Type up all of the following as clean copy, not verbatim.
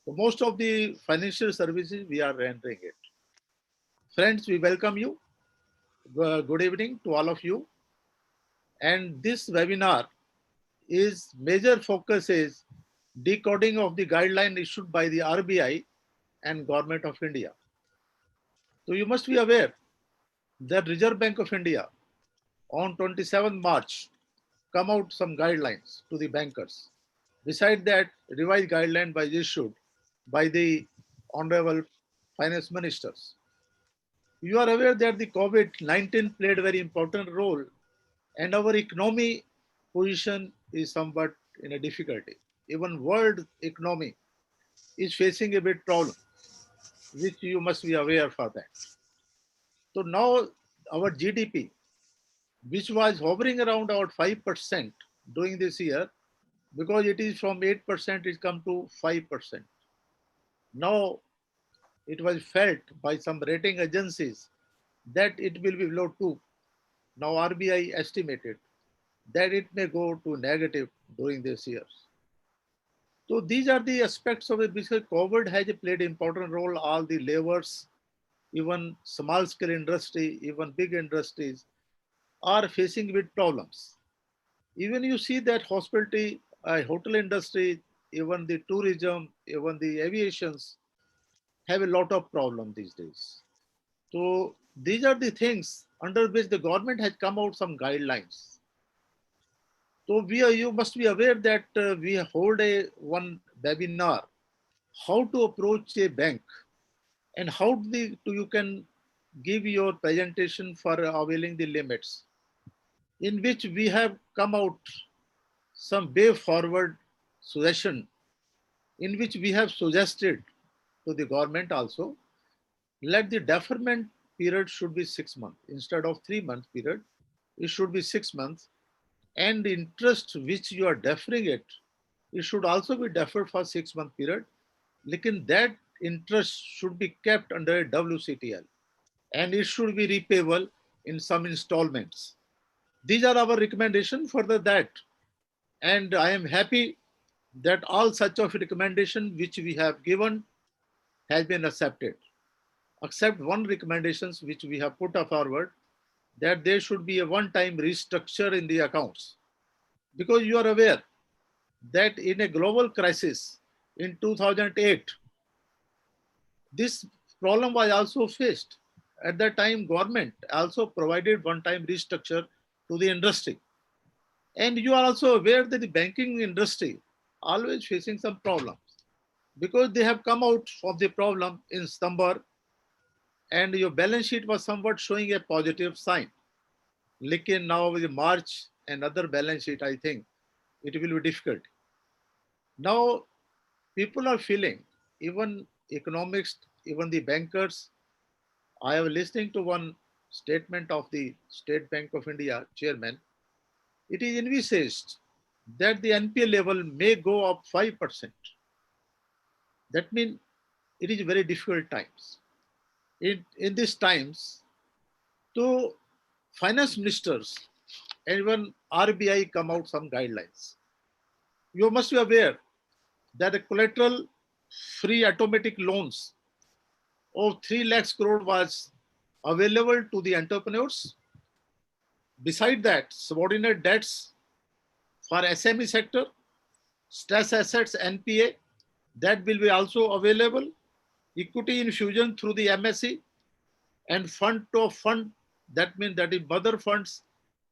So most of the financial services, we are rendering it. Friends, we welcome you. Good evening to all of you. And this webinar is major focus is decoding of the guideline issued by the RBI and Government of India. So you must be aware that Reserve Bank of India on 27th March come out some guidelines to the bankers. Beside that, revised guideline was issued by the Honorable Finance Ministers. You are aware that the COVID-19 played a very important role and our economy position is somewhat in a difficulty. Even world economy is facing a big problem, which you must be aware for that. So now our GDP, which was hovering around about 5% during this year, because it is from 8%, it's come to 5%. Now it was felt by some rating agencies that it will be below 2. Now RBI estimated that it may go to negative during this year. So these are the aspects of it because COVID has played an important role. All the laborers, even small scale industry, even big industries are facing with problems. Even you see that hospitality, hotel industry, even the tourism, even the aviations have a lot of problem these days. So these are the things under which the government has come out some guidelines. So you must be aware that we hold a one webinar, how to approach a bank and how you can give your presentation for availing the limits, in which we have come out some way forward suggestion, in which we have suggested to the government also, let the deferment period should be 6 months instead of 3 month period. It should be 6 months, and the interest which you are deferring it, it should also be deferred for 6 month period. Lekin that interest should be kept under a WCTL and it should be repayable in some installments. These are our recommendations for that. And I am happy that all such of recommendation which we have given has been accepted. Except one recommendations which we have put forward, that there should be a one-time restructure in the accounts. Because you are aware that in a global crisis in 2008, this problem was also faced. At that time, government also provided one-time restructure to the industry. And you are also aware that the banking industry always facing some problems because they have come out of the problem in September and your balance sheet was somewhat showing a positive sign. Lekin now with March and other balance sheet, I think it will be difficult. Now people are feeling, even economics, even the bankers. I am listening to one statement of the State Bank of India chairman. It is envisaged that the NPA level may go up 5%. That means it is very difficult times. In these times, to finance ministers and even RBI come out some guidelines. You must be aware that the collateral free automatic loans of 3 lakhs crore was available to the entrepreneurs. Beside that, subordinate debts for SME sector, stress assets NPA, that will be also available. Equity infusion through the MSE and fund to fund, that means that is mother funds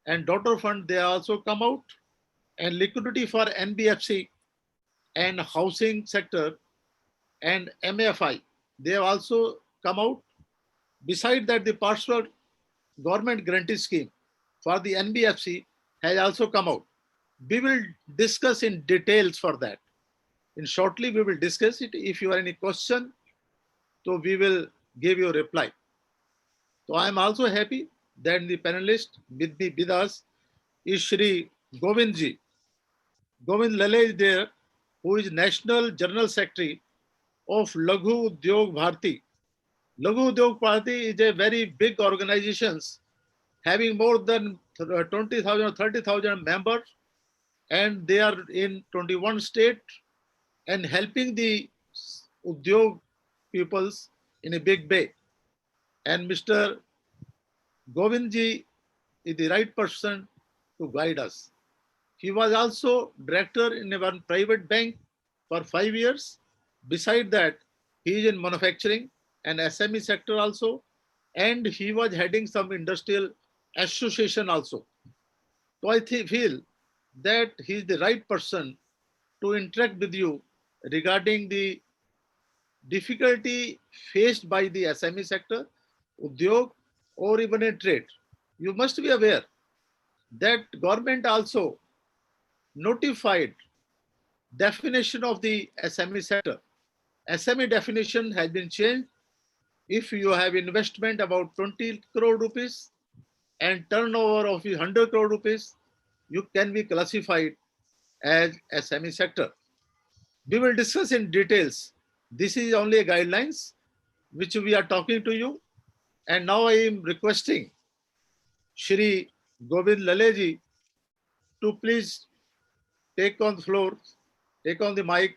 and daughter fund, they also come out. And liquidity for NBFC and housing sector and MFI, they have also come out. Beside that, the partial government guarantee scheme for the NBFC has also come out. We will discuss in details for that. In shortly, we will discuss it. If you have any question, so we will give you a reply. So I am also happy that the panelist with us is Shri Govind ji. Govind Lele is there, who is National General Secretary of Laghu Udyog w.r.t. Laghu Udyog w.r.t is a very big organization having more than 20,000 or 30,000 members, and they are in 21 states and helping the Udyog peoples in a big way. And Mr. Govind ji is the right person to guide us. He was also director in one private bank for 5 years. Beside that, he is in manufacturing and SME sector also, and he was heading some industrial association also. So I feel that he is the right person to interact with you regarding the difficulty faced by the SME sector, Udyog, or even a trade. You must be aware that government also notified definition of the SME sector. SME definition has been changed. If you have investment about 20 crore rupees and turnover of 100 crore rupees, you can be classified as SME sector. We will discuss in details. This is only a guidelines which we are talking to you. And now I am requesting Shri Govind Lele ji to please take on the floor, take on the mic,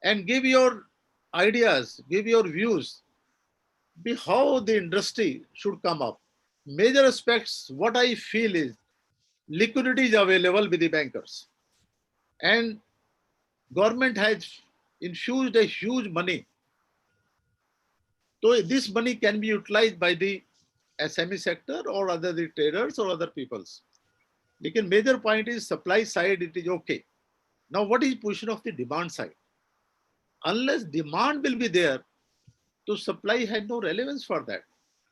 and give your ideas, give your views, be how the industry should come up. Major aspects, what I feel is liquidity is available with the bankers. And government has infused a huge money. So this money can be utilized by the SME sector or other the traders or other peoples. Lekin major point is supply side, it is okay. Now what is position of the demand side? Unless demand will be there, so supply had no relevance for that.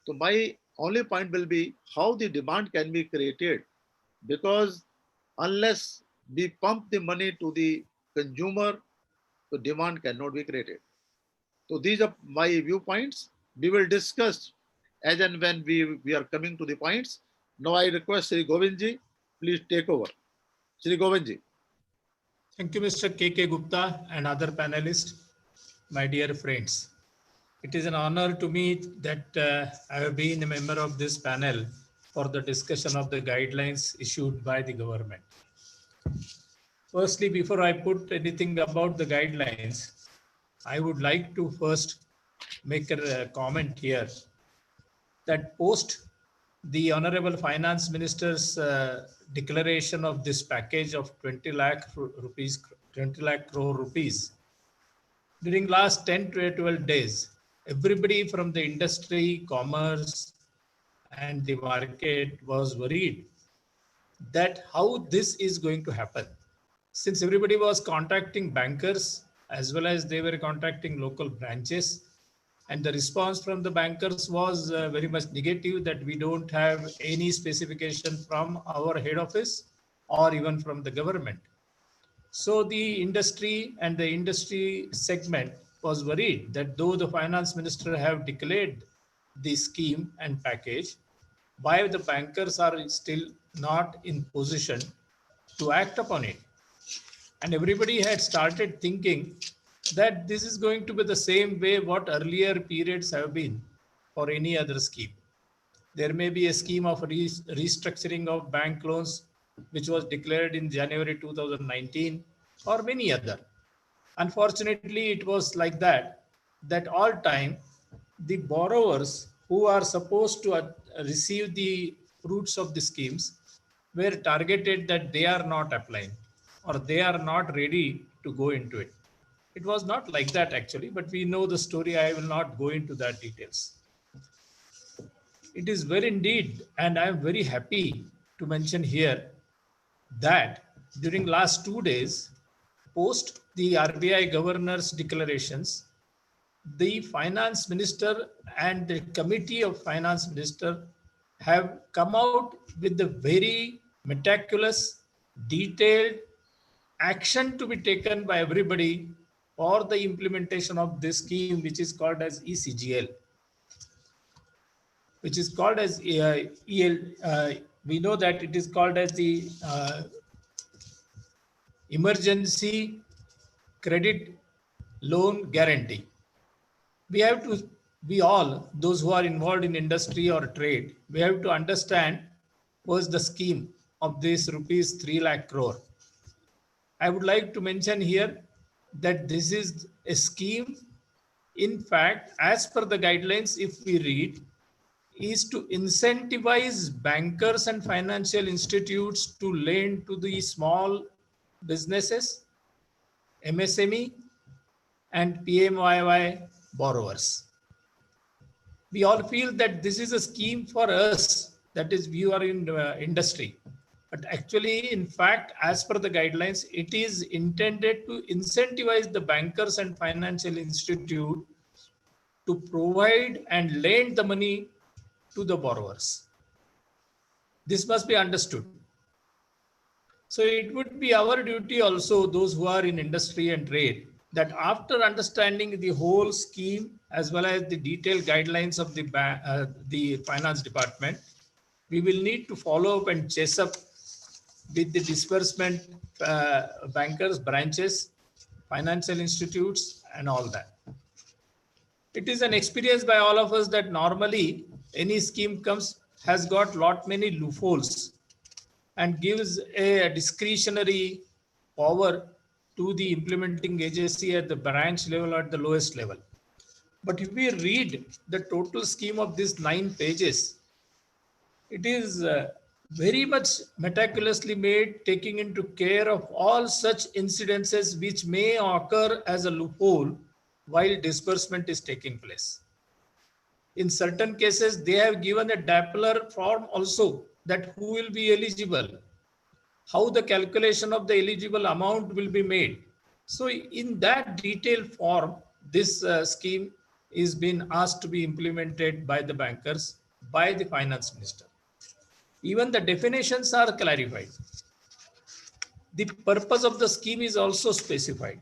So my only point will be how the demand can be created, because unless we pump the money to the consumer, the demand cannot be created. So these are my viewpoints. We will discuss as and when we are coming to the points. Now I request Shri Govindji, please take over. Shri Govindji. Thank you, Mr. K. Gupta and other panelists, my dear friends. It is an honor to me that I have been a member of this panel for the discussion of the guidelines issued by the government. Firstly, before I put anything about the guidelines, I would like to first make a comment here that post the Honorable Finance Minister's declaration of this package of 20 lakh crore rupees, during last 10 to 12 days, everybody from the industry, commerce, and the market was worried that how this is going to happen. Since everybody was contacting bankers as well as they were contacting local branches, and the response from the bankers was very much negative, that we don't have any specification from our head office or even from the government. So the industry and the industry segment was worried that though the finance minister have declared the scheme and package, why the bankers are still not in position to act upon it. And everybody had started thinking that this is going to be the same way what earlier periods have been for any other scheme. There may be a scheme of restructuring of bank loans, which was declared in January 2019, or many other. Unfortunately, it was like that all time, the borrowers who are supposed to receive the fruits of the schemes were targeted that they are not applying or they are not ready to go into it. It was not like that actually, but we know the story. I will not go into that details. It is very indeed, and I am very happy to mention here that during last 2 days, post the RBI governor's declarations, the finance minister and the committee of finance minister have come out with the very meticulous, detailed action to be taken by everybody for the implementation of this scheme, which is called as ECGL, which is called as EL. We know that it is called as the Emergency Credit Loan Guarantee. We all, those who are involved in industry or trade, we have to understand what's the scheme of this rupees 3 lakh crore. I would like to mention here that this is a scheme in fact, as per the guidelines, if we read, is to incentivize bankers and financial institutes to lend to the small businesses, MSME, and PMYY borrowers. We all feel that this is a scheme for us, that is, we are in industry. But actually, in fact, as per the guidelines, it is intended to incentivize the bankers and financial institute to provide and lend the money to the borrowers. This must be understood. So it would be our duty also, those who are in industry and trade, that after understanding the whole scheme as well as the detailed guidelines of the finance department, we will need to follow up and chase up with the disbursement bankers, branches, financial institutes, and all that. It is an experience by all of us that normally any scheme comes has got many loopholes and gives a discretionary power to the implementing agency at the branch level or at the lowest level. But if we read the total scheme of these 9 pages, it is very much meticulously made, taking into care of all such incidences which may occur as a loophole while disbursement is taking place. In certain cases, they have given a tabular form also, that who will be eligible, how the calculation of the eligible amount will be made. So in that detailed form, this scheme is being asked to be implemented by the bankers, by the finance minister. Even the definitions are clarified. The purpose of the scheme is also specified.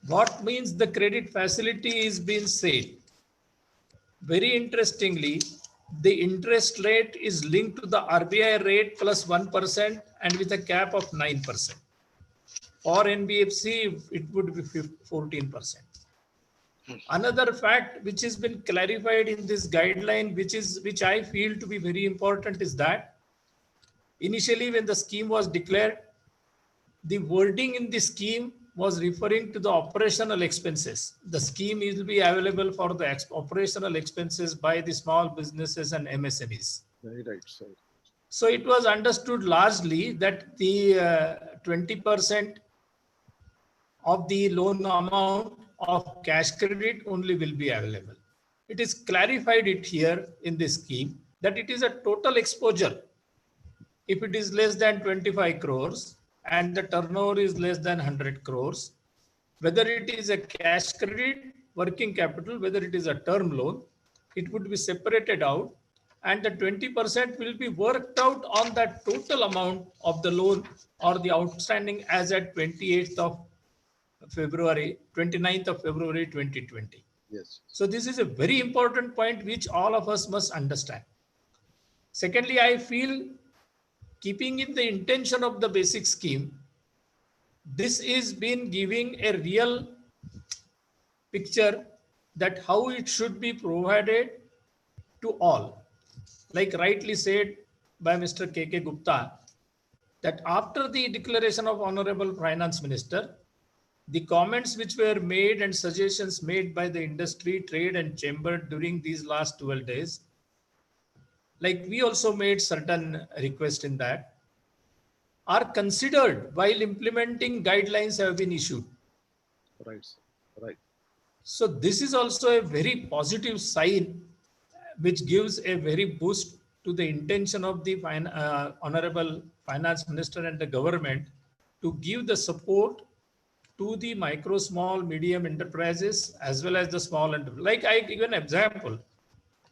What means the credit facility is being said. Very interestingly, the interest rate is linked to the RBI rate plus 1% and with a cap of 9%. For NBFC, it would be 14%. Another fact which has been clarified in this guideline, which I feel to be very important, is that initially when the scheme was declared, the wording in the scheme was referring to the operational expenses. The scheme will be available for the operational expenses by the small businesses and MSMEs. Right, sir. So it was understood largely that the 20% of the loan amount of cash credit only will be available. It is clarified it here in this scheme that it is a total exposure. If it is less than 25 crores and the turnover is less than 100 crores, whether it is a cash credit, working capital, whether it is a term loan, it would be separated out, and the 20% will be worked out on that total amount of the loan or the outstanding as at 29th of February 2020. Yes. So this is a very important point which all of us must understand. Secondly, I feel, keeping in the intention of the basic scheme, this is been giving a real picture that how it should be provided to all. Like rightly said by Mr. K.K. Gupta, that after the declaration of Honorable Finance Minister, the comments which were made and suggestions made by the industry, trade and chamber during these last 12 days, like we also made certain requests in that, are considered while implementing guidelines have been issued. Right, sir. Right. So this is also a very positive sign which gives a very boost to the intention of the Honorable Finance Minister and the government to give the support to the micro, small, medium enterprises as well as the small enterprises. Like I give an example.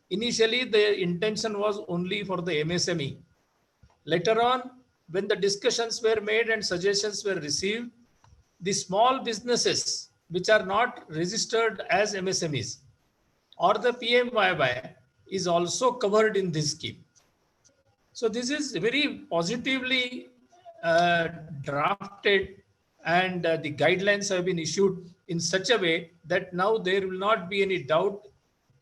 Initially, the intention was only for the MSME. Later on, when the discussions were made and suggestions were received, the small businesses which are not registered as MSMEs or the PMYY is also covered in this scheme. So this is very positively drafted, and the guidelines have been issued in such a way that now there will not be any doubt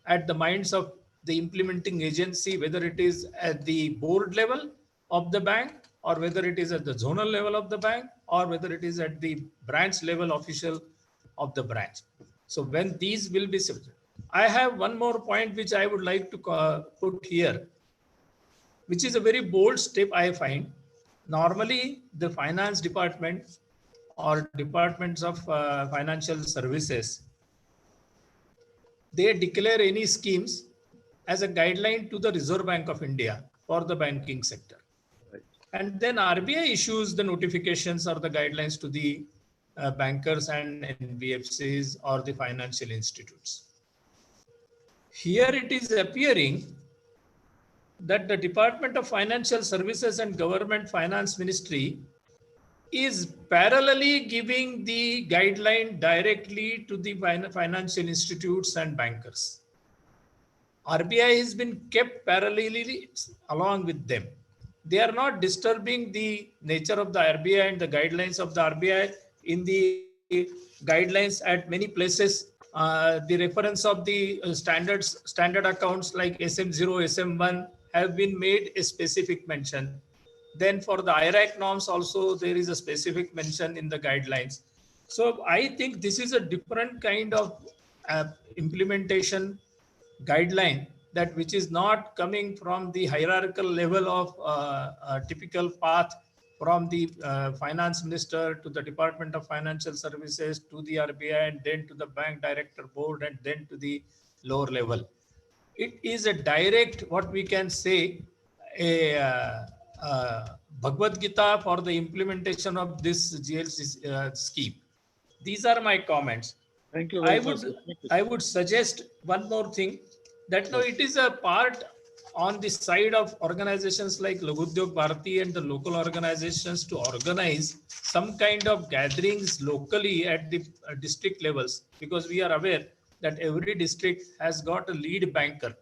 at the minds of the implementing agency, whether it is at the board level of the bank or whether it is at the zonal level of the bank or whether it is at the branch level official of the branch. So when these will be, I have one more point which I would like to put here, which is a very bold step I find. Normally, the finance department or departments of financial services, they declare any schemes as a guideline to the Reserve Bank of India for the banking sector. Right. And then RBI issues the notifications or the guidelines to the bankers and NBFCs or the financial institutes. Here it is appearing that the Department of Financial Services and Government Finance Ministry is parallelly giving the guideline directly to the financial institutes and bankers. RBI has been kept parallelly along with them. They are not disturbing the nature of the RBI and the guidelines of the RBI in the guidelines at many places. The reference of the standard accounts like SM0, SM1 have been made a specific mention. Then for the IRAC norms also there is a specific mention in the guidelines. So I think this is a different kind of implementation guideline, that which is not coming from the hierarchical level of typical path from the finance minister to the Department of Financial Services to the RBI and then to the bank director board and then to the lower level. It is a direct, what we can say, a Bhagavad Gita for the implementation of this GLC scheme. These are my comments. Thank you very much. I would suggest one more thing, that now it is a part on the side of organizations like Udyog w.r.t and the local organizations to organize some kind of gatherings locally at the district levels, because we are aware that every district has got a lead banker,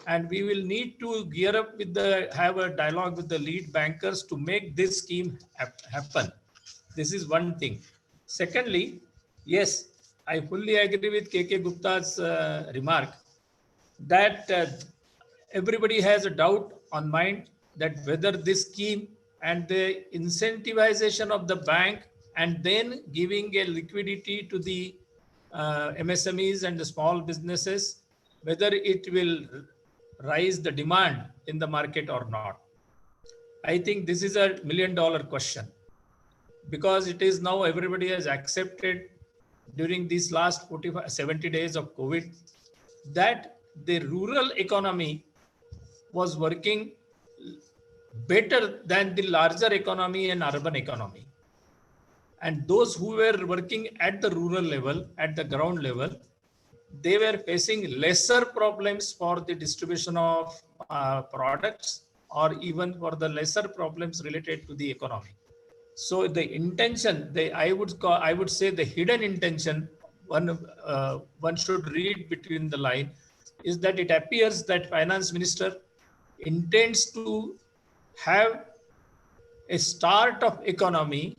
and we will need to gear up with have a dialogue with the lead bankers to make this scheme happen. This is one thing. Secondly, yes, I fully agree with K.K. Gupta's remark that everybody has a doubt on mind that whether this scheme and the incentivization of the bank and then giving a liquidity to the MSMEs and the small businesses, whether it will rise the demand in the market or not. I think this is a $1 million question, because it is now everybody has accepted during these last 70 days of COVID that the rural economy was working better than the larger economy and urban economy. And those who were working at the rural level, at the ground level, they were facing lesser problems for the distribution of products, or even for the lesser problems related to the economy. So the intention, I would say the hidden intention, one should read between the line, is that it appears that finance minister intends to have a start of economy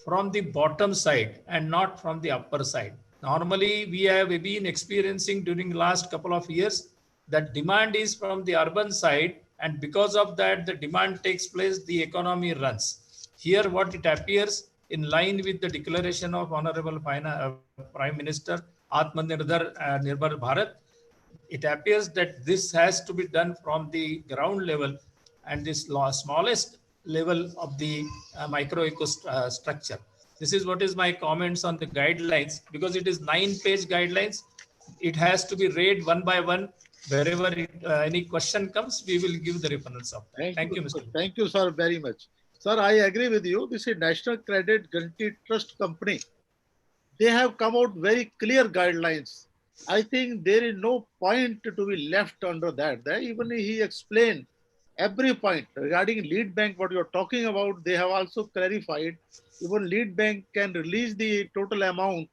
from the bottom side and not from the upper side. Normally, we have been experiencing during the last couple of years that demand is from the urban side, and because of that, the demand takes place, the economy runs. Here, what it appears, in line with the declaration of Honorable Prime Minister, Atmanirbhar Bharat, it appears that this has to be done from the ground level and this smallest level of the micro structure. This is what is my comments on the guidelines, because it is 9-page guidelines. It has to be read one by one. Wherever any question comes, we will give the reference of that. Thank you, Mr. Thank you, sir, very much. Sir, I agree with you. This is National Credit Guarantee Trust Company. They have come out very clear guidelines. I think there is no point to be left under that. Even he explained every point regarding lead bank, what you're talking about. They have also clarified even lead bank can release the total amount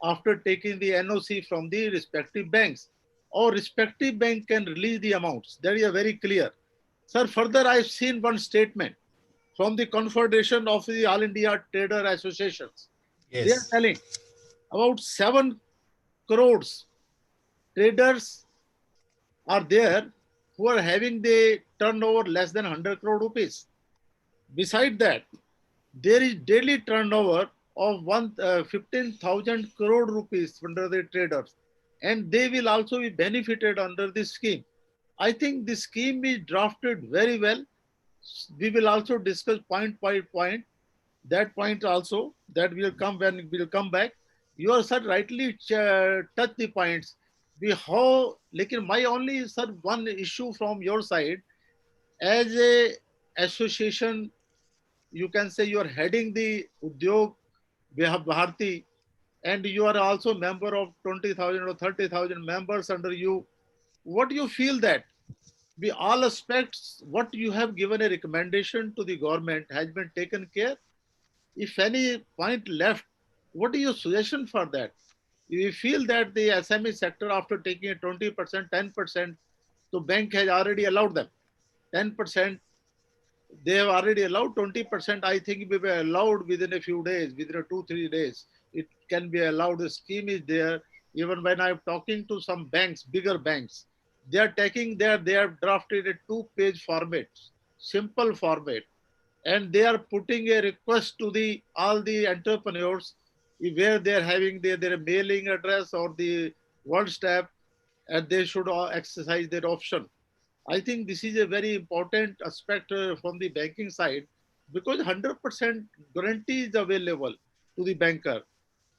after taking the NOC from the respective banks, or respective bank can release the amounts. That is very clear. Sir, further I've seen one statement from the Confederation of the All India Trader Associations. Yes. They are telling about 7 crores traders are there who are having the turnover less than 100 crore rupees. Beside that, there is daily turnover of 15,000 crore rupees under the traders, and they will also be benefited under this scheme. I think this scheme is drafted very well. We will also discuss point by point. That point also that will come when we'll come back. You are, sir, rightly touch the points. We how, like my only, sir, one issue from your side as a association, you can say you are heading the Udyog Bharati, and you are also member of 20,000 or 30,000 members under you. What do you feel that we all aspects, what you have given a recommendation to the government has been taken care? If any point left, what is your suggestion for that? You feel that the SME sector, after taking a 20%, 10%, the bank has already allowed them 10%. They have already allowed 20%. I think we were allowed within a few days, within a 2-3 days. It can be allowed. The scheme is there. Even when I'm talking to some banks, bigger banks, they are taking there. They have drafted a 2-page format, simple format, and they are putting a request to the all the entrepreneurs where they are having their mailing address or the world step, and they should exercise their option. I think this is a very important aspect from the banking side, because 100% guarantee is available to the banker.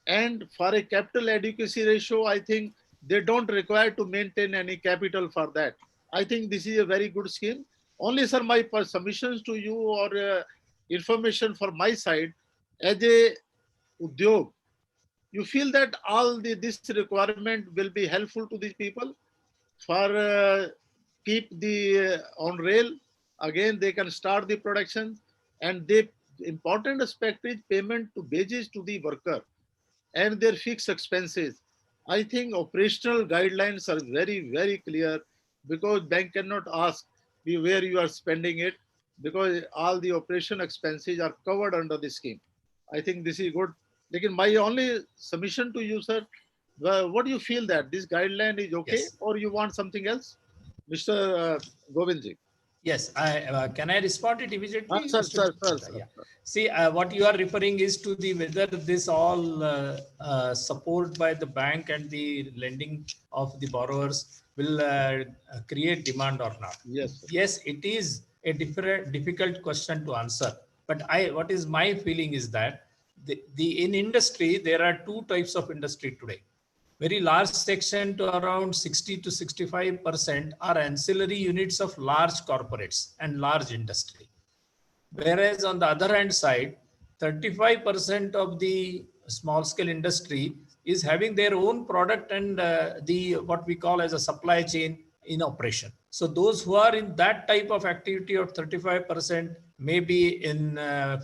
And for a capital adequacy ratio, I think they don't require to maintain any capital for that. I think this is a very good scheme. Only, sir, my submissions to you or information for my side as a Udyog, you feel that all this requirement will be helpful to these people for keep the on rail. Again, they can start the production, and the important aspect is payment to wages to the worker and their fixed expenses. I think operational guidelines are very, very clear, because bank cannot ask you where you are spending it, because all the operation expenses are covered under the scheme. I think this is good. Again, my only submission to you, sir, what do you feel that this guideline is okay, Yes. or you want something else, Mr. Govindji? Yes, I can I respond it immediately, Sir, Mr. Gupta? sir. Yeah. See, what you are referring is to the whether this all support by the bank and the lending of the borrowers will create demand or not. Yes, sir. Yes, it is a difficult question to answer. But what is my feeling is that in industry there are two types of industry today. Very large section to around 60 to 65% are ancillary units of large corporates and large industry. Whereas on the other hand side, 35% of the small scale industry is having their own product and the what we call as a supply chain in operation. So those who are in that type of activity of 35%, maybe in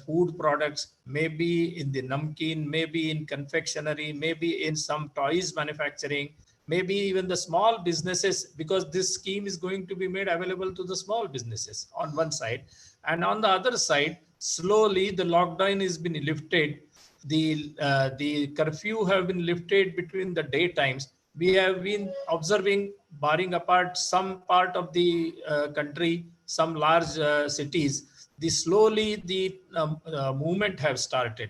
food products, maybe in the namkeen, maybe in confectionery, maybe in some toys manufacturing, maybe even the small businesses, because this scheme is going to be made available to the small businesses on one side. And on the other side, slowly the lockdown has been lifted. The curfew have been lifted between the day times. We have been observing, barring apart some part of the country, some large cities, the movement have started.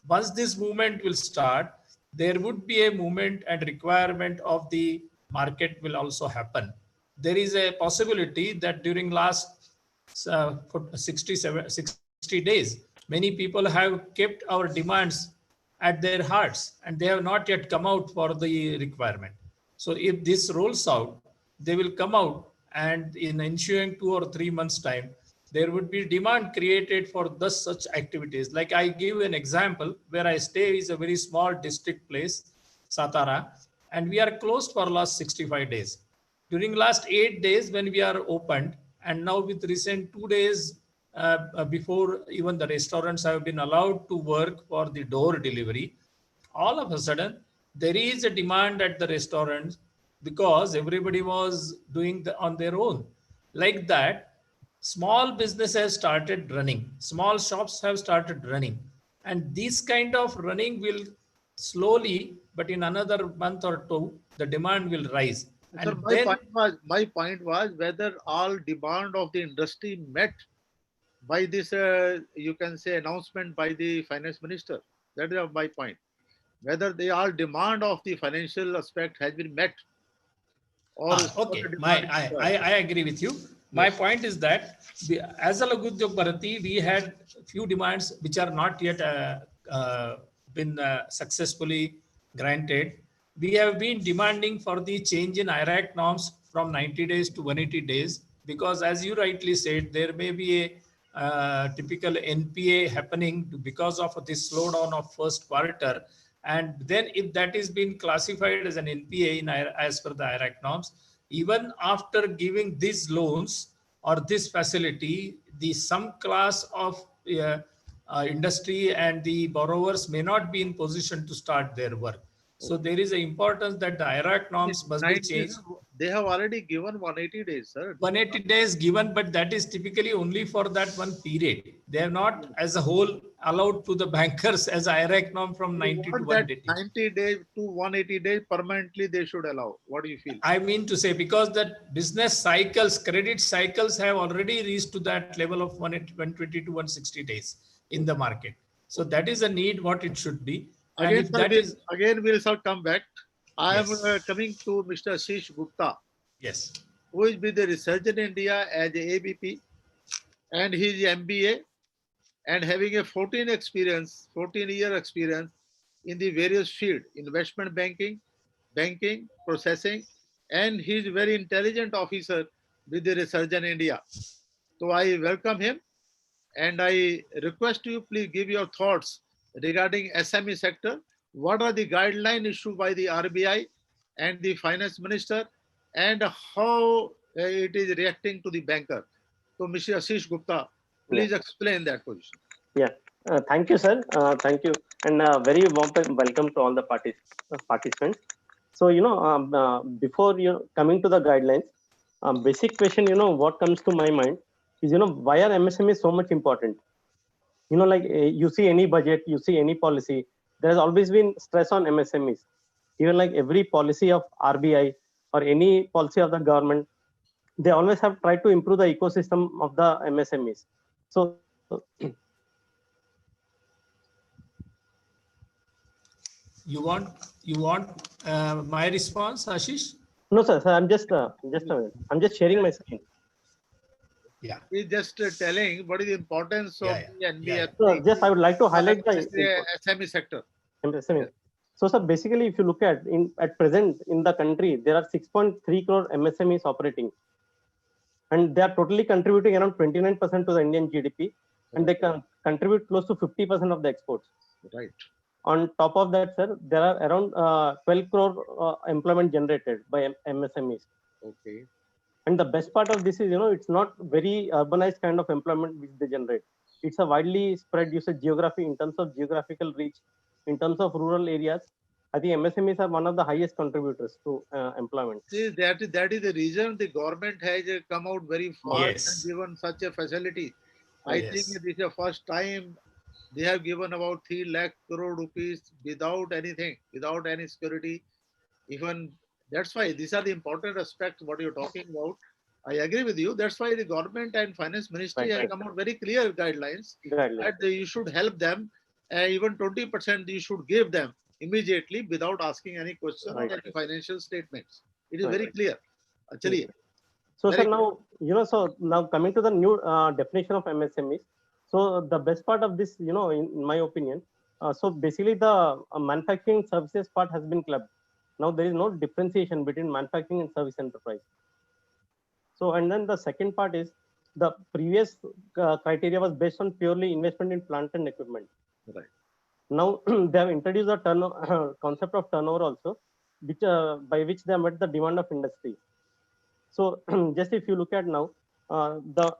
Once this movement will start, there would be a movement and requirement of the market will also happen. There is a possibility that during last 60 days, many people have kept our demands at their hearts and they have not yet come out for the requirement. So if this rolls out, they will come out, and in ensuing 2 or 3 months time, there would be demand created for thus such activities. Like I give an example, where I stay is a very small district place, Satara, and we are closed for last 65 days. During last 8 days when we are opened, and now with recent 2 days before even the restaurants have been allowed to work for the door delivery, all of a sudden there is a demand at the restaurants because everybody was doing on their own. Like that, small businesses started running, small shops have started running, and this kind of running will slowly, but in another month or two, the demand will rise. Sir, And then my point was whether all demand of the industry met by this, you can say, announcement by the finance minister. That is my point. Whether the all demand of the financial aspect has been met, or Okay, the demand is required. I agree with you. My point is that as a Laghu Udyog Bharati, we had few demands which are not yet been successfully granted. We have been demanding for the change in IRAC norms from 90 days to 180 days because, as you rightly said, there may be a typical NPA happening because of this slowdown of first quarter. And then if that is being classified as an NPA as per the IRAC norms, even after giving these loans or this facility, the some class of industry and the borrowers may not be in position to start their work. So there is an importance that the IRAC norms must be 90, changed. they have already given 180 days, sir. 180 days given, but that is typically only for that one period. They are not as a whole allowed to the bankers as IRAC norm from 90 to What that 180. 90 days to 180 days permanently they should allow. What do you feel? I mean to say, because that business cycles, credit cycles have already reached to that level of 120 to 160 days in the market. So that is a need what it should be. And Again, if that is, again we'll come back. I am yes, coming to Mr. Ashish Gupta, yes, who is with the Resurgent India as a ABP, and he is MBA and having a 14-year experience in the various field, investment banking, processing, and he is a very intelligent officer with the Resurgent India. So I welcome him and I request you please give your thoughts regarding SME sector. What are the guidelines issued by the RBI and the finance minister, and how it is reacting to the banker? So, Mr. Ashish Gupta, Yeah, please explain that position. yeah. Thank you, sir. Thank you, and very warm welcome to all the participants. So, before coming to the guidelines, basic question, what comes to my mind is, why are MSME so much important? Like you see any budget, you see any policy, there has always been stress on MSMEs. Even like every policy of RBI or any policy of the government, they always have tried to improve the ecosystem of the MSMEs. So you want my response, Ashish? no, sir, I'm just sharing my screen. Yeah. He's just telling what is the importance of the NBFC So just I would like to highlight the SME sector. MSME. So, sir, basically, if you look at present in the country, there are 6.3 crore MSMEs operating, and they are totally contributing around 29% to the Indian GDP, and they can contribute close to 50% of the exports. Right. On top of that, sir, there are around 12 crore employment generated by MSMEs. Okay. And the best part of this is, it's not very urbanized kind of employment which they generate. It's a widely spread usage geography in terms of geographical reach, in terms of rural areas. I think MSMEs are one of the highest contributors to employment. See, that is the reason the government has come out very fast Yes. and given such a facility. I think Yes. this is the first time they have given about 3 lakh crore rupees without anything, without any security. Even that's why these are the important aspects what you're talking about. I agree with you. That's why the government and finance ministry have come out very clear guidelines that you should help them. Even 20% you should give them immediately without asking any question or any financial statements. It is very clear. Actually, so sir, now coming to the new definition of MSMEs. So the best part of this, in my opinion, so basically the manufacturing services part has been clubbed. Now there is no differentiation between manufacturing and service enterprise. So, and then the second part is the previous criteria was based on purely investment in plant and equipment. right. Now they have introduced the concept of turnover also, which by which they met the demand of industry. So just if you look at now,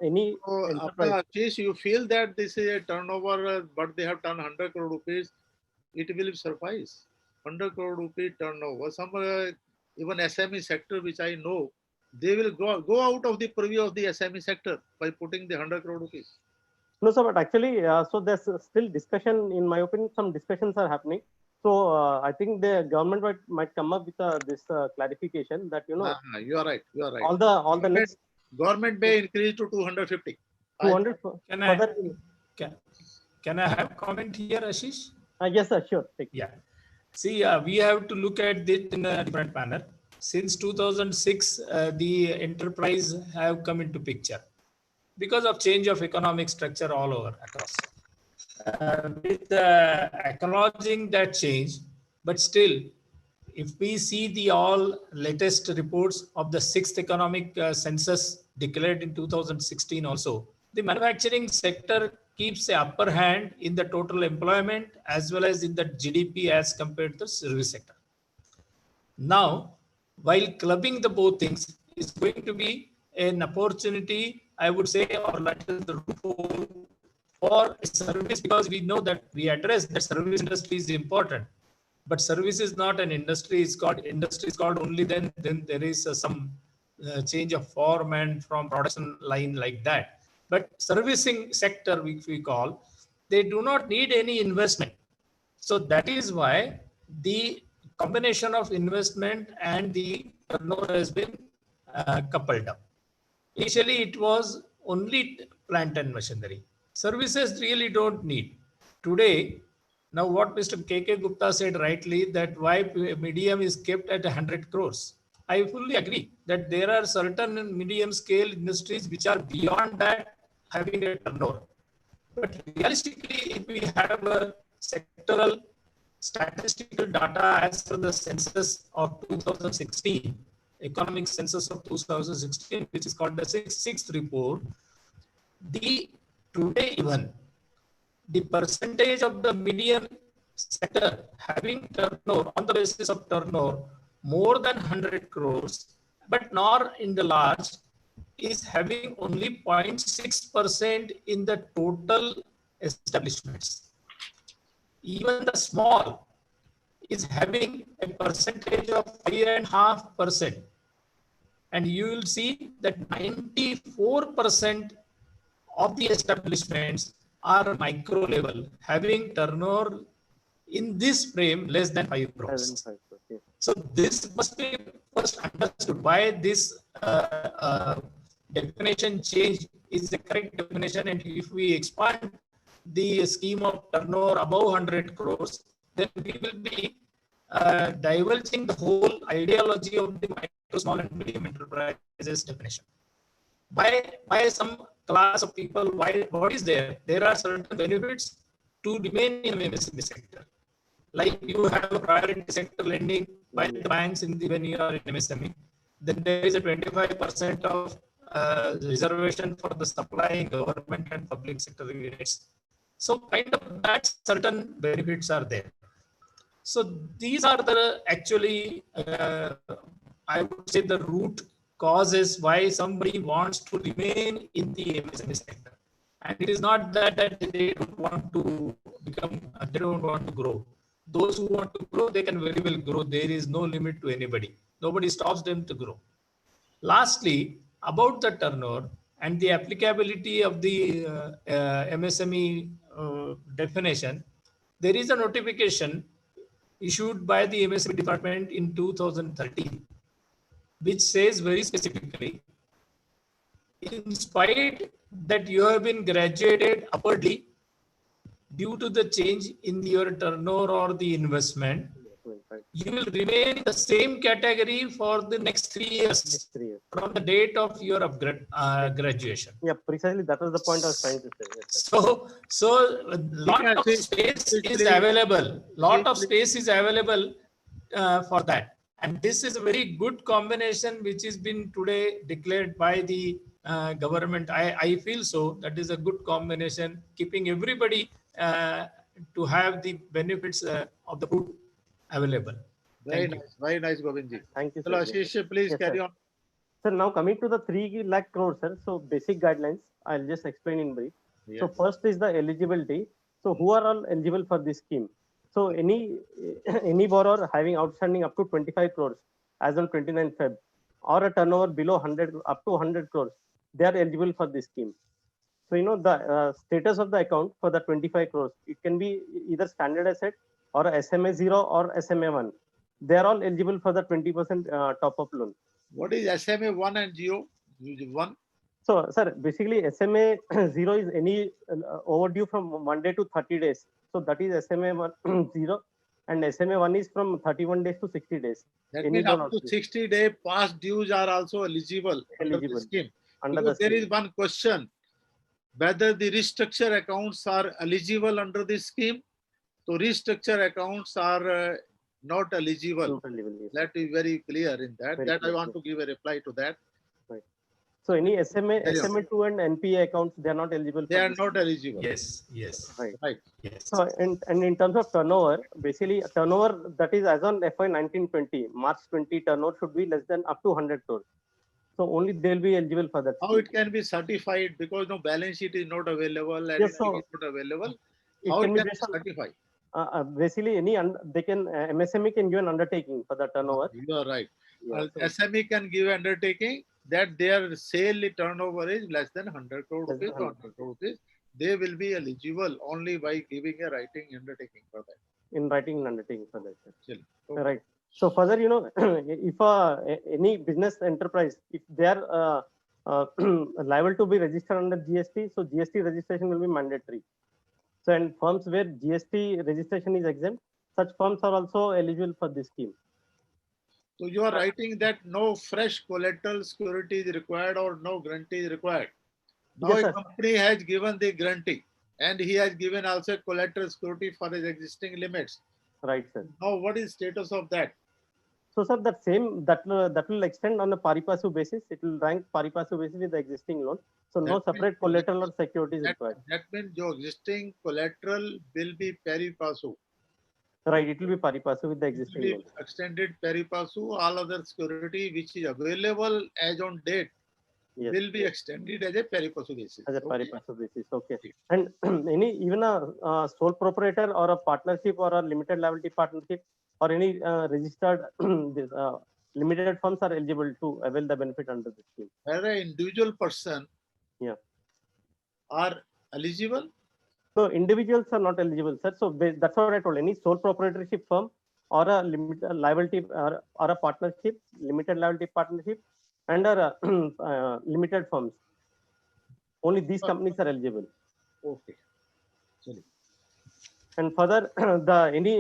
any So, enterprise. Ashish, you feel that this is a turnover, but they have done 100 crore rupees, it will suffice. 100 crore rupee turnover. Some even SME sector, which I know, they will go out of the purview of the SME sector by putting the 100 crore rupees. No, sir, but actually, so there's still discussion. In my opinion, some discussions are happening. So I think the government might come up with this clarification that you are right. You are right. All the next government may increase to 250. 200 Can I have comment here, Ashish? Yes, sir, sure. Take. Yeah. See, we have to look at it in a different manner. Since 2006, the enterprise have come into picture because of change of economic structure all over across. With acknowledging that change, but still, if we see the all latest reports of the sixth economic census declared in 2016 also, the manufacturing sector keeps the upper hand in the total employment as well as in the GDP as compared to the service sector. Now, while clubbing the both things is going to be an opportunity, I would say, or like the loophole for service, because we know that we address that service industry is important, but service is not an industry. It's called industry is called only then there is some change of form and from production line like that. But servicing sector, which we call, they do not need any investment. So that is why the combination of investment and the turnover has been coupled up. Initially, it was only plant and machinery. Services really don't need. Today, now what Mr. K.K. Gupta said rightly, that why medium is kept at 100 crores. I fully agree that there are certain medium scale industries which are beyond that having a turnover. But realistically, if we have a sectoral statistical data as per the census of 2016, economic census of 2016, which is called the sixth report, the today even the percentage of the medium sector having turnover on the basis of turnover more than 100 crores, but not in the large, is having only 0.6% in the total establishments. Even the small is having a percentage of 5.5%. And you will see that 94% of the establishments are micro level, having turnover in this frame less than 5 crores. So this must be first understood why this definition change is the correct definition. And if we expand the scheme of turnover above 100 crores, then we will be divulging the whole ideology of the micro, small and medium enterprises definition. By some class of people, what is there? There are certain benefits to remain in the MSME sector. Like you have a priority sector lending by the banks when you are in MSME. Then there is a 25% of reservation for the supplying government and public sector units. So kind of that certain benefits are there. So these are the actually, I would say, the root causes why somebody wants to remain in the MSME sector. And it is not that they don't want to become, they don't want to grow. Those who want to grow, they can very well grow. There is no limit to anybody. Nobody stops them to grow. Lastly, about the turnover and the applicability of the MSME definition, there is a notification issued by the MSME department in 2013, which says very specifically, in spite that you have been graduated upwardly due to the change in your turnover or the investment, you will remain in the same category for the next 3 years from the date of your graduation. Yeah, precisely. That was the point I was trying to say. Yes. So lot of space is available. Lot of space is available for that. And this is a very good combination which has been today declared by the government. I feel so. That is a good combination, keeping everybody to have the benefits of the food available. Very nice, Govindji. Thank you, sir. Hello, Ashish, please carry on. Sir, now coming to the 3 lakh crores, sir. So basic guidelines, I'll just explain in brief. Yes. So first is the eligibility. So who are all eligible for this scheme? So any borrower having outstanding up to 25 crores as on 29 Feb or a turnover below 100 up to 100 crores, they are eligible for this scheme. So the status of the account for the 25 crores, it can be either standard asset or a SMA 0 or SMA 1. They are all eligible for the 20% top-up loan. What is SMA 1 and GO 1? So, sir, basically SMA 0 is any overdue from 1 day to 30 days So that is SMA 1 0, and SMA 1 is from 31 days to 60 days. That Any means loan up to also 60-day past dues are also eligible under the eligible scheme. under Because the there scheme. is one question, whether the restructure accounts are eligible under this scheme. So restructure accounts are not eligible. Not eligible, yes. Let me be very clear in that. Very That clear, I want yes. to give a reply to that. Right. So any SMA, Carry on. SMA2 and NPA accounts, they are not eligible. They for are this not scheme. eligible. Yes, yes, Right. Right. yes. So and in terms of turnover, basically turnover that is as on FY 1920, March 20 turnover should be less than up to 100 crores. So only they will be eligible for that. How scheme. it can be certified because no balance sheet is not available, anything Yes, so is not available. it How can it be can be based on certified? basically they can MSME can give an undertaking for the turnover. You are right. Yeah, so SME can give undertaking that their sale turnover is less than 100 crore less than rupees or 100 crore rupees. They will be eligible only by giving a writing undertaking for that. in writing an undertaking for that. Actually. Right. So further, if any business enterprise, if they are liable to be registered under GST, so GST registration will be mandatory. So and firms where GST registration is exempt, such firms are also eligible for this scheme. So you are writing that no fresh collateral security is required or no guarantee is required. Now Yes, a sir. company has given the guarantee and he has given also collateral security for his existing limits. Right, sir. Now what is status of that? So, sir, that will extend on a pari passu basis. It will rank pari passu basis with the existing loan. So no That means separate collateral or security is required. that means your existing collateral will be pari passu. Right, it will be pari passu with the It existing will loan. be extended pari passu. All other security which is available as on date Yes. will be extended as a pari passu basis. As a pari Okay. passu basis. Okay. And even a sole proprietor or a partnership or a limited liability partnership or any registered this, limited firms are eligible to avail the benefit under the scheme. Where an individual person Yeah. are eligible. So individuals are not eligible, sir. So that's what I told. Any sole proprietorship firm or a limited liability or a partnership, limited liability partnership, and limited firms. Only these companies are eligible. Okay. Sorry. And further, the any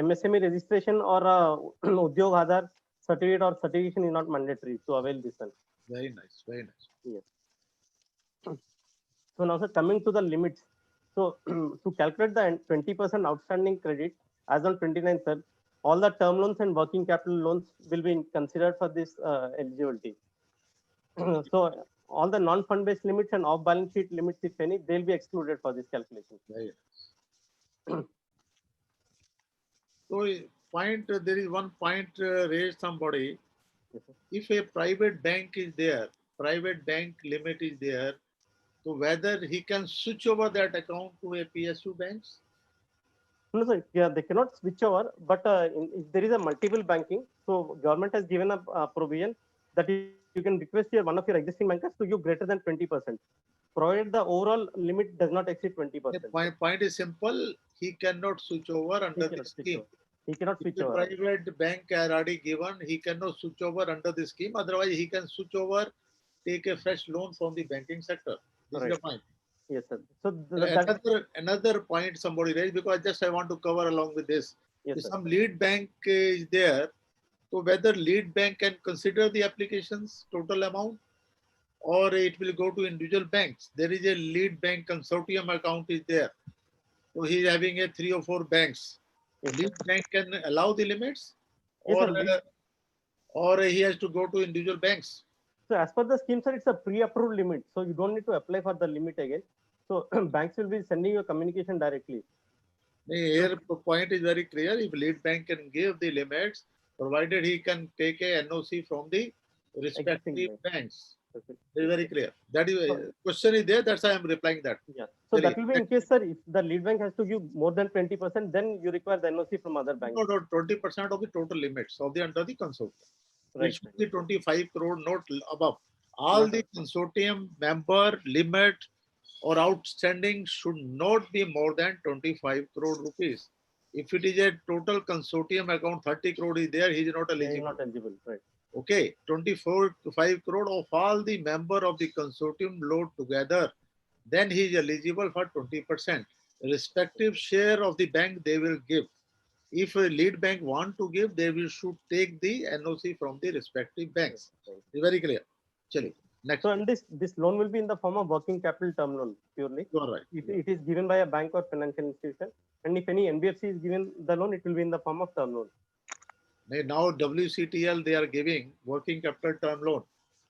MSME registration or Udyog Aadhaar certificate or certification is not mandatory to avail this one. Very nice. Very nice. Yes. So now, sir, coming to the limits. So to calculate the 20% outstanding credit as on 29th, sir, all the term loans and working capital loans will be considered for this eligibility. So all the non-fund based limits and off-balance sheet limits, if any, they'll be excluded for this calculation. Very nice. So there is one point raised somebody. Yes, sir. If a private bank is there, private bank limit is there, so whether he can switch over that account to a PSU banks? No, sir, yeah, they cannot switch over, but if there is a multiple banking, so government has given a provision that you can request one of your existing bankers to give greater than 20%, provided the overall limit does not exceed 20%. My point is simple. He cannot switch over under the scheme. He cannot If switch the over. private bank are already given, he cannot switch over under the scheme. Otherwise, he can switch over, take a fresh loan from the banking sector. This Right. is the point. Yes, sir. So that Another point somebody raised, because I want to cover along with this. yes, If sir. some lead bank is there, so whether lead bank can consider the application's total amount or it will go to individual banks. There is a lead bank consortium account is there. So he is having a 3 or 4 banks. Yes, Lead sir. bank can allow the limits Yes, or, sir. or he has to go to individual banks. So as per the scheme, sir, it's a pre-approved limit. So you don't need to apply for the limit again. So banks will be sending you a communication directly. Here the point is very clear. If lead bank can give the limits, provided he can take a NOC from the respective banks. Perfect. It is very clear. That is question is there. That's why I am replying that. Yeah. So that will be in case, sir, if the lead bank has to give more than 20%, then you require the NOC from other banks. No, 20% of the total limits of the under the consortium. Right. It should be 25 crore, not above. All the consortium member limit or outstanding should not be more than 25 crore rupees. If it is a total consortium account, 30 crore is there, he is not eligible. He is not eligible, right. Okay, 24 to 5 crore of all the member of the consortium load together, then he is eligible for 20%. respective share of the bank they will give. If a lead bank want to give, they will should take the NOC from the respective banks. Very clear. Chali, next. So, and this loan will be in the form of working capital term loan purely. You are right. If it is given by a bank or financial institution, and if any NBFC is given the loan, it will be in the form of term loan. Now WCTL they are giving working capital term loan,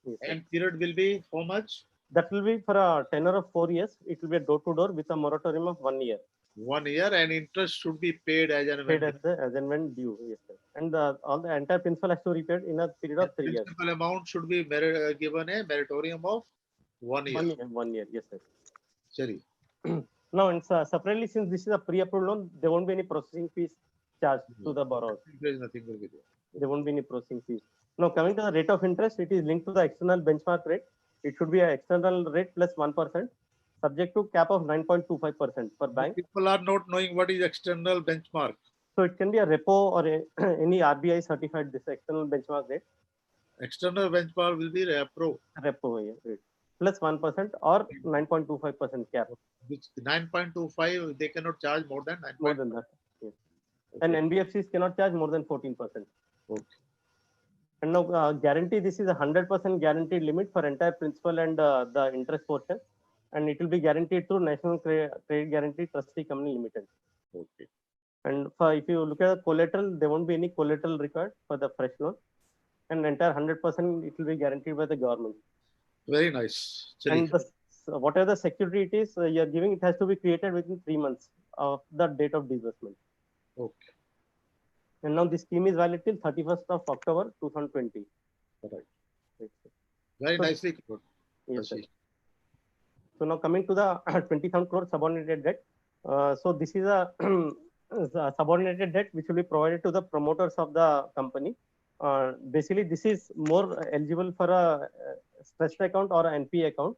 Yes, and period will be how much? that will be for a tenure of 4 years. It will be a door to door with a moratorium of 1 year. 1 year, and interest should be paid as and when. Paid as and when due. Yes, sir. And all the entire principal has to be paid in a period of 3 years. Principal amount should be given a moratorium of 1 year. 1 year. Yes, sir. Chali. Now, and separately, since this is a pre-approved loan, there won't be any processing fees charged to the borrower. There is nothing will be there. There won't be any processing fees. Now, coming to the rate of interest, it is linked to the external benchmark rate. It should be an external rate plus 1%, subject to cap of 9.25% per bank. People are not knowing what is external benchmark. So it can be a repo or any RBI certified this external benchmark rate. External benchmark will be repo. Repo rate plus 1% or 9.25% cap. Which 9.25 they cannot charge more than 9. More than that. Yes. And NBFCs cannot charge more than 14%. Okay. And now guarantee, this is a 100% guaranteed limit for entire principal and the interest portion. And it will be guaranteed through National Credit Guarantee Trustee Company Limited. Okay. And if you look at the collateral, there won't be any collateral required for the fresh loan. And entire 100% it will be guaranteed by the government. Very nice. And whatever the security it is you are giving, it has to be created within 3 months of the date of disbursement. Okay. And now this scheme is valid till 31st of October 2020. Right. Very nicely put. Yes, sir. So now coming to the 20,000 crore subordinated debt. So this is a subordinated debt which will be provided to the promoters of the company. Basically, this is more eligible for a stressed account or an NPA account,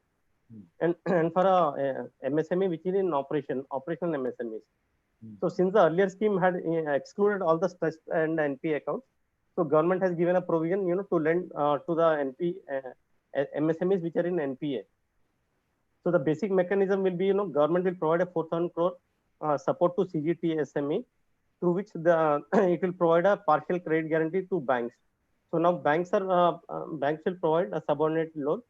and for a MSME which is in operational MSMEs. So since the earlier scheme had excluded all the stressed and NPA accounts, so government has given a provision, to lend to the MSMEs which are in NPA. So the basic mechanism will be, government will provide a 4,000 crore support to CGT SME, through which it will provide a partial credit guarantee to banks. So now banks will provide a subordinate loan,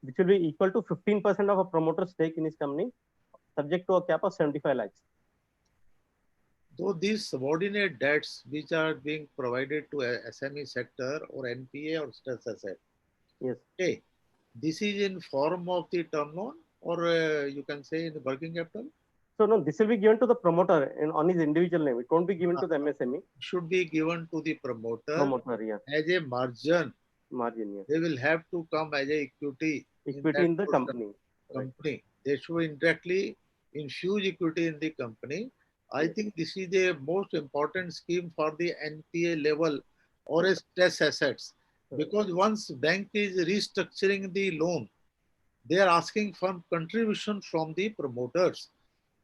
which will be equal to 15% of a promoter's stake in his company, subject to a cap of 75 lakhs. So these subordinate debts which are being provided to a SME sector or NPA or stress asset. Yes. Okay. This is in form of the term loan, or you can say in the working capital? So no, this will be given to the promoter on his individual name. It won't be given to the MSME. Should be given to the promoter, yeah. as a margin. Yeah. They will have to come as a equity. Equity in the company. Right. They should indirectly infuse equity in the company. I think this is the most important scheme for the NPA level or a stress assets. Because once bank is restructuring the loan, they are asking for contribution from the promoters,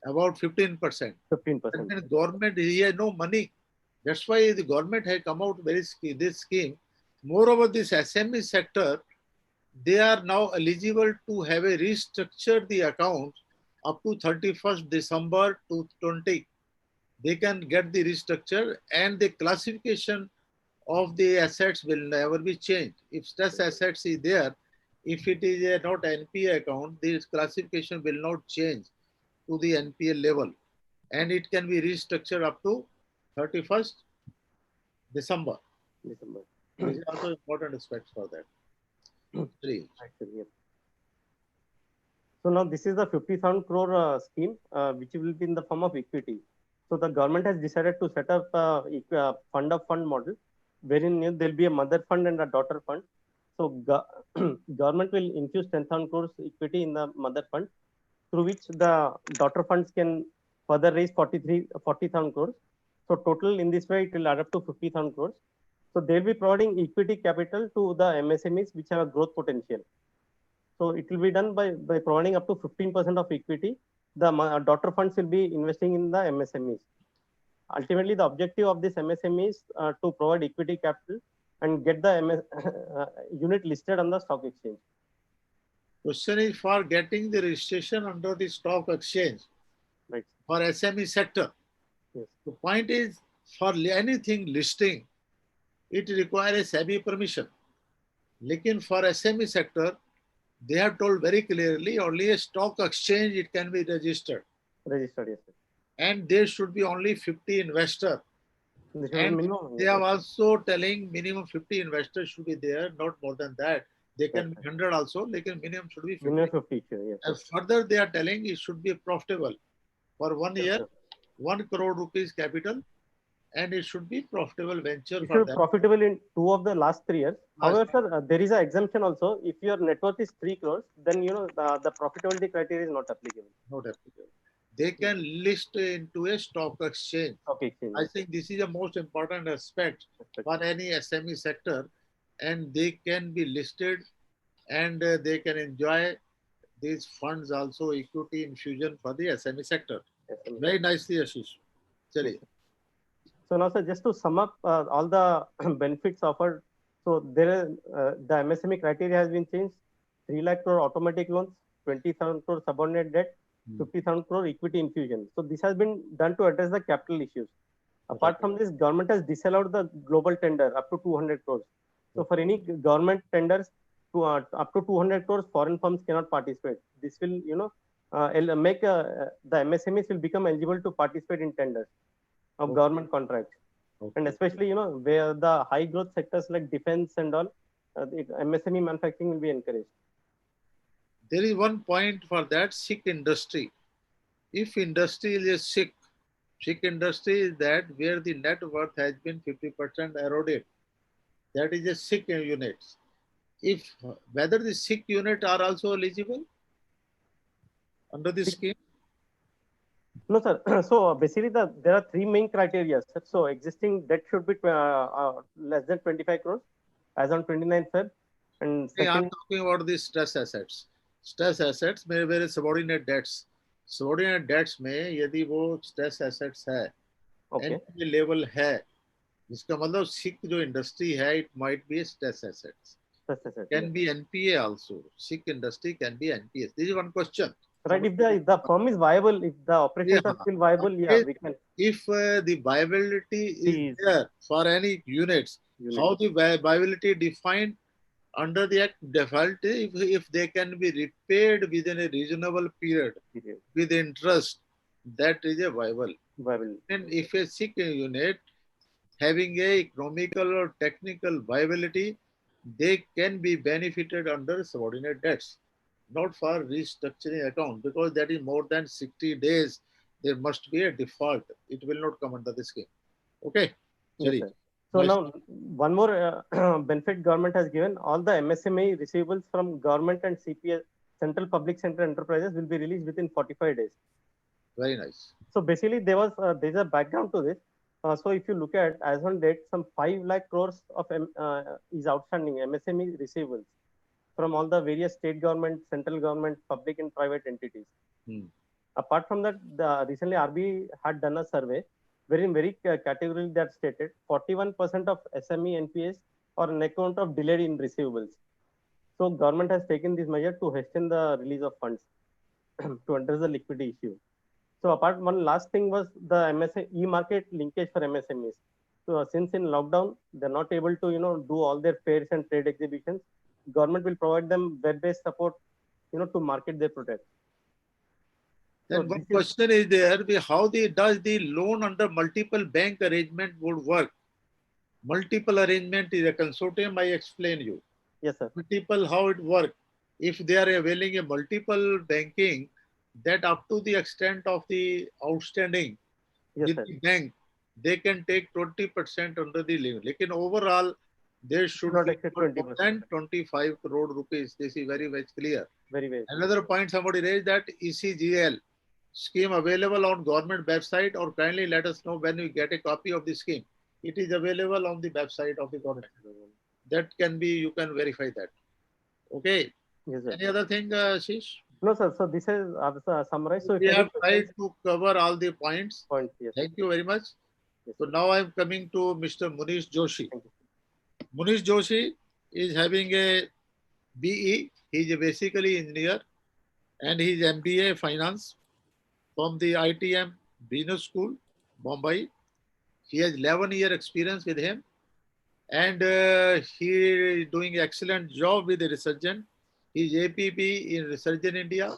about 15%. 15%. And then government has no money. That's why the government has come out this scheme. Moreover, this SME sector, they are now eligible to have a restructure the account up to 31st December 2020. They can get the restructure, and the classification of the assets will never be changed. If stress assets is there, if it is not NPA account, this classification will not change to the NPA level, and it can be restructured up to 31st December. This is also important aspects for that. Shri. So now this is the 50,000 crore scheme, which will be in the form of equity. So the government has decided to set up a fund of fund model, wherein there will be a mother fund and a daughter fund. So government will infuse 10,000 crores equity in the mother fund, through which the daughter funds can further raise 40,000 crores. So total in this way, it will add up to 50,000 crores. So they'll be providing equity capital to the MSMEs which have a growth potential. So it will be done by providing up to 15% of equity. The daughter funds will be investing in the MSMEs. Ultimately, the objective of this MSME is to provide equity capital and get the unit listed on the stock exchange. Question is for getting the registration under the stock exchange. Right. for SME sector. Yes. The point is, for anything listing, it requires a SEBI permission. Lekin for SME sector, they have told very clearly only a stock exchange it can be registered. Registered, yes, sir. And there should be only 50 investors. This is And minimum. they are also telling minimum 50 investors should be there, not more than that. They can be 100 also, like minimum should be 50. Minimum 50, yes. And further, they are telling it should be profitable for 1 year, Sir. 1 crore rupees capital, and it should be profitable venture It for should be them. profitable in 2 of the last 3 years. However, sir, there is an exemption also. If your net worth is 3 crores, then the profitability criteria is not applicable. Not applicable. They can list into a stock exchange. Okay, I think this is the most important aspect for any SME sector, and they can be listed, and they can enjoy these funds also, equity infusion for the SME sector. Very nicely, Ashish. Chali. So now, sir, just to sum up all the benefits offered. So there, the MSME criteria has been changed. 3 lakh crore automatic loans, 20,000 crore subordinate debt, 50,000 crore equity infusion. So this has been done to address the capital issues. Apart from this, government has disallowed the global tender up to 200 crores. So for any government tenders up to 200 crores, foreign firms cannot participate. This will, make the MSMEs will become eligible to participate in tenders of government contracts. And especially, where the high growth sectors like defense and all, MSME manufacturing will be encouraged. There is one point for that, sick industry. If industry is sick industry is that where the net worth has been 50% eroded. That is a sick unit. If whether the sick unit are also eligible under this scheme? No, sir. So basically, there are 3 main criteria. Sir. So existing debt should be less than 25 crores as on 29th Feb. And second, I'm talking about the stress assets. Stress assets में मेरे subordinate debts. Subordinate debts में यदि वो stress assets है, NPA level है, जिसका मतलब sick जो industry है, it might be a stress assets. Can be NPA also. Sick industry can be NPA. This is one question. Right, if the firm is viable, if the operations are still viable, we can. If the viability is there for any units, how the viability defined under the act default, if they can be repaid within a reasonable period with interest, that is a viable. And if a sick unit having a economical or technical viability, they can be benefited under subordinate debts, not for restructuring account, because that is more than 60 days. There must be a default. It will not come under the scheme. Okay. Yes, so now one more benefit government has given. All the MSME receivables from government and CPS, Central Public Sector Enterprises, will be released within 45 days. Very nice. So basically, there's a background to this. So if you look at as on date, some 5 lakh crores of is outstanding MSME receivables from all the various state government, central government, public and private entities. Apart from that, recently RBI had done a survey wherein very categorically that stated 41% of SME NPAs are on account of delayed in receivables. So government has taken this measure to hasten the release of funds to address the liquidity issue. So one last thing was the e-market linkage for MSMEs. So since in lockdown, they're not able to, do all their fairs and trade exhibitions, government will provide them web-based support, to market their products. Then one question is there, how does the loan under multiple bank arrangement would work? Multiple arrangement is a consortium, I explain you. Yes, sir. Multiple, how it works. If they are availing a multiple banking, that up to the extent of the outstanding with the bank, they can take 20% under the limit. Like overall, there should be more than 25 crore rupees. This is very much clear. Very. Another point somebody raised that ECGL scheme available on government website, or kindly let us know when you get a copy of the scheme. It is available on the website of the government. That can be, you can verify that. Okay. Yes, sir. Any other thing, Ashish? No, sir. So this is summarized. So we have tried to cover all the points. Yes. Thank you very much. Yes, so now I'm coming to Mr. Manish Joshi. Manish Joshi is having a BE. He's basically engineer, and he's MBA finance from the ITM Business School, Bombay. He has 11-year experience with him, and he is doing excellent job with the Resurgent. He is APP in Resurgent India,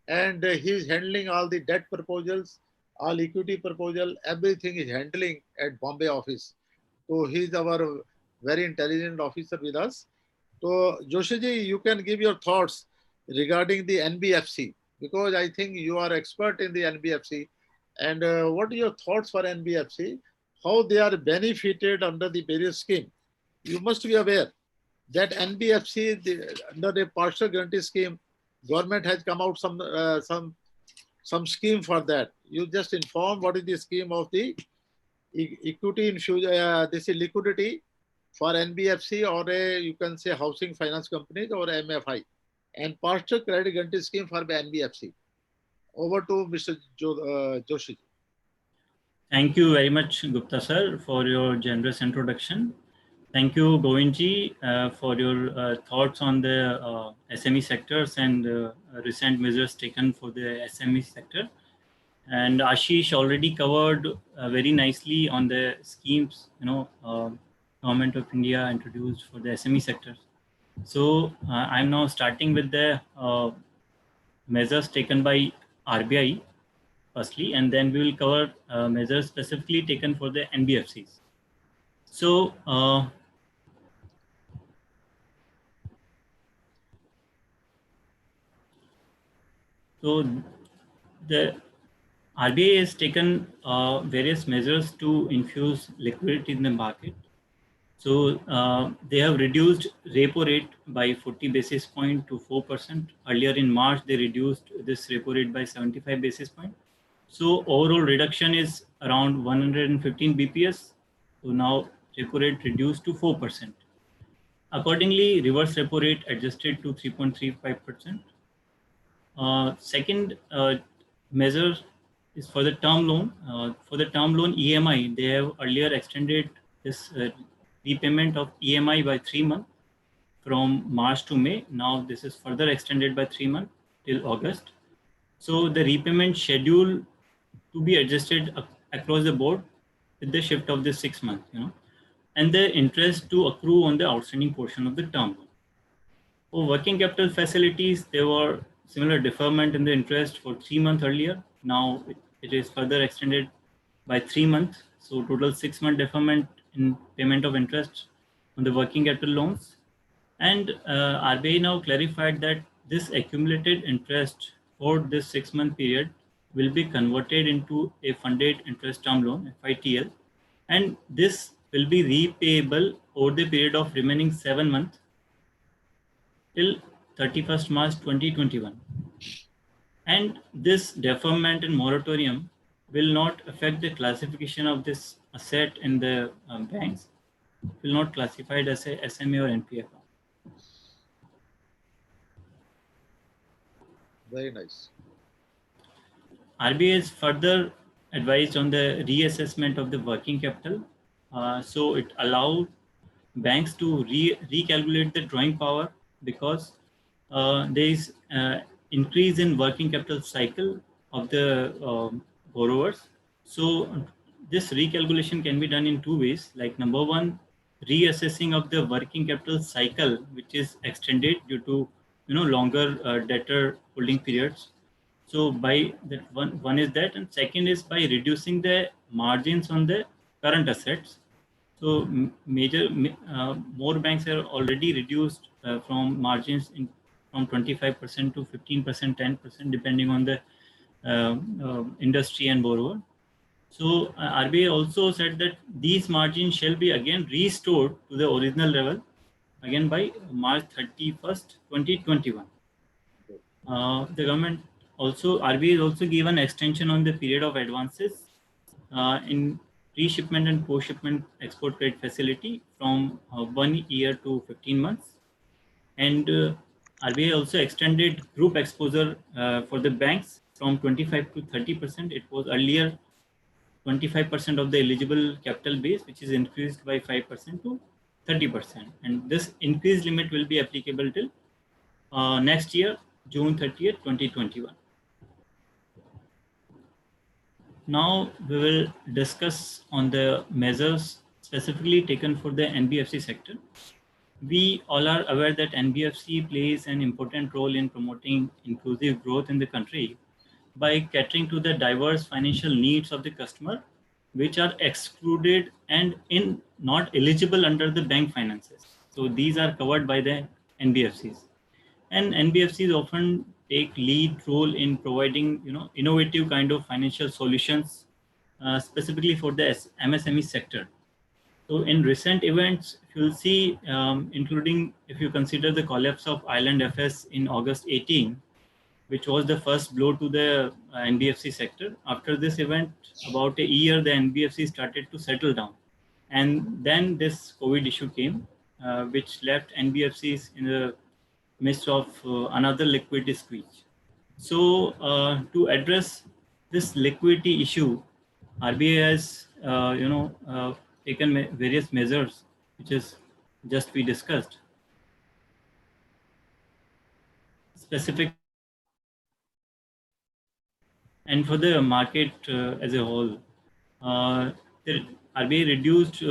and he is handling all the debt proposals, all equity proposal, everything is handling at Bombay office. So he is our very intelligent officer with us. So Joshi ji, you can give your thoughts regarding the NBFC, because I think you are expert in the NBFC. And what are your thoughts for NBFC? How they are benefited under the various scheme? You must be aware that NBFC, under the partial guarantee scheme, government has come out some scheme for that. You just inform what is the scheme of the equity infusion. This is liquidity for NBFC, or you can say housing finance companies, or MFI, and partial credit guarantee scheme for the NBFC. Over to Mr. Joshi. Thank you very much, Gupta sir, for your generous introduction. Thank you, Govind ji, for your thoughts on the SME sectors and recent measures taken for the SME sector. And Ashish already covered very nicely on the schemes, Government of India introduced for the SME sector. So I'm now starting with the measures taken by RBI firstly, and then we will cover measures specifically taken for the NBFCs. So the RBI has taken various measures to infuse liquidity in the market. So they have reduced repo rate by 40 basis point to 4%. Earlier in March, they reduced this repo rate by 75 basis point. So overall reduction is around 115 BPS. So now repo rate reduced to 4%. Accordingly, reverse repo rate adjusted to 3.35%. Second measure is for the term loan. For the term loan EMI, they have earlier extended this repayment of EMI by 3 months from March to May. Now this is further extended by 3 months till August. So the repayment schedule to be adjusted across the board with the shift of the 6 months, and the interest to accrue on the outstanding portion of the term loan. For working capital facilities, there were similar deferment in the interest for 3 months earlier. Now it is further extended by 3 months. So total 6 month deferment in payment of interest on the working capital loans. And RBI now clarified that this accumulated interest for this 6 month period will be converted into a funded interest term loan, FITL, and this will be repayable over the period of remaining 7 months till 31st March 2021. And this deferment and moratorium will not affect the classification of this asset in the banks. It will not classify it as a SME or NPA account. Very nice. RBI is further advised on the reassessment of the working capital. So it allowed banks to recalculate the drawing power, because there is increase in working capital cycle of the borrowers. So this recalculation can be done in 2 ways. Like number one, reassessing of the working capital cycle, which is extended due to longer debtor holding periods. So by that one is that, and second is by reducing the margins on the current assets. So more banks have already reduced from margins from 25% to 15%, 10%, depending on the industry and borrower. So RBI also said that these margins shall be again restored to the original level again by March 31st, 2021. The government also, RBI is also given extension on the period of advances in pre-shipment and post-shipment export credit facility from 1 year to 15 months. And RBI also extended group exposure for the banks from 25 to 30%. It was earlier 25% of the eligible capital base, which is increased by 5% to 30%. And this increased limit will be applicable till next year, June 30th, 2021. Now we will discuss on the measures specifically taken for the NBFC sector. We all are aware that NBFC plays an important role in promoting inclusive growth in the country by catering to the diverse financial needs of the customer, which are excluded and not eligible under the bank finances. So these are covered by the NBFCs. And NBFCs often take lead role in providing innovative kind of financial solutions, specifically for the MSME sector. So in recent events, if you'll see, including if you consider the collapse of Island FS in August 18, which was the first blow to the NBFC sector. After this event, about a year, the NBFC started to settle down. And then this COVID issue came, which left NBFCs in the midst of another liquidity squeeze. So to address this liquidity issue, RBI has taken various measures, which is just we discussed. Specific and for the market as a whole, the RBI reduced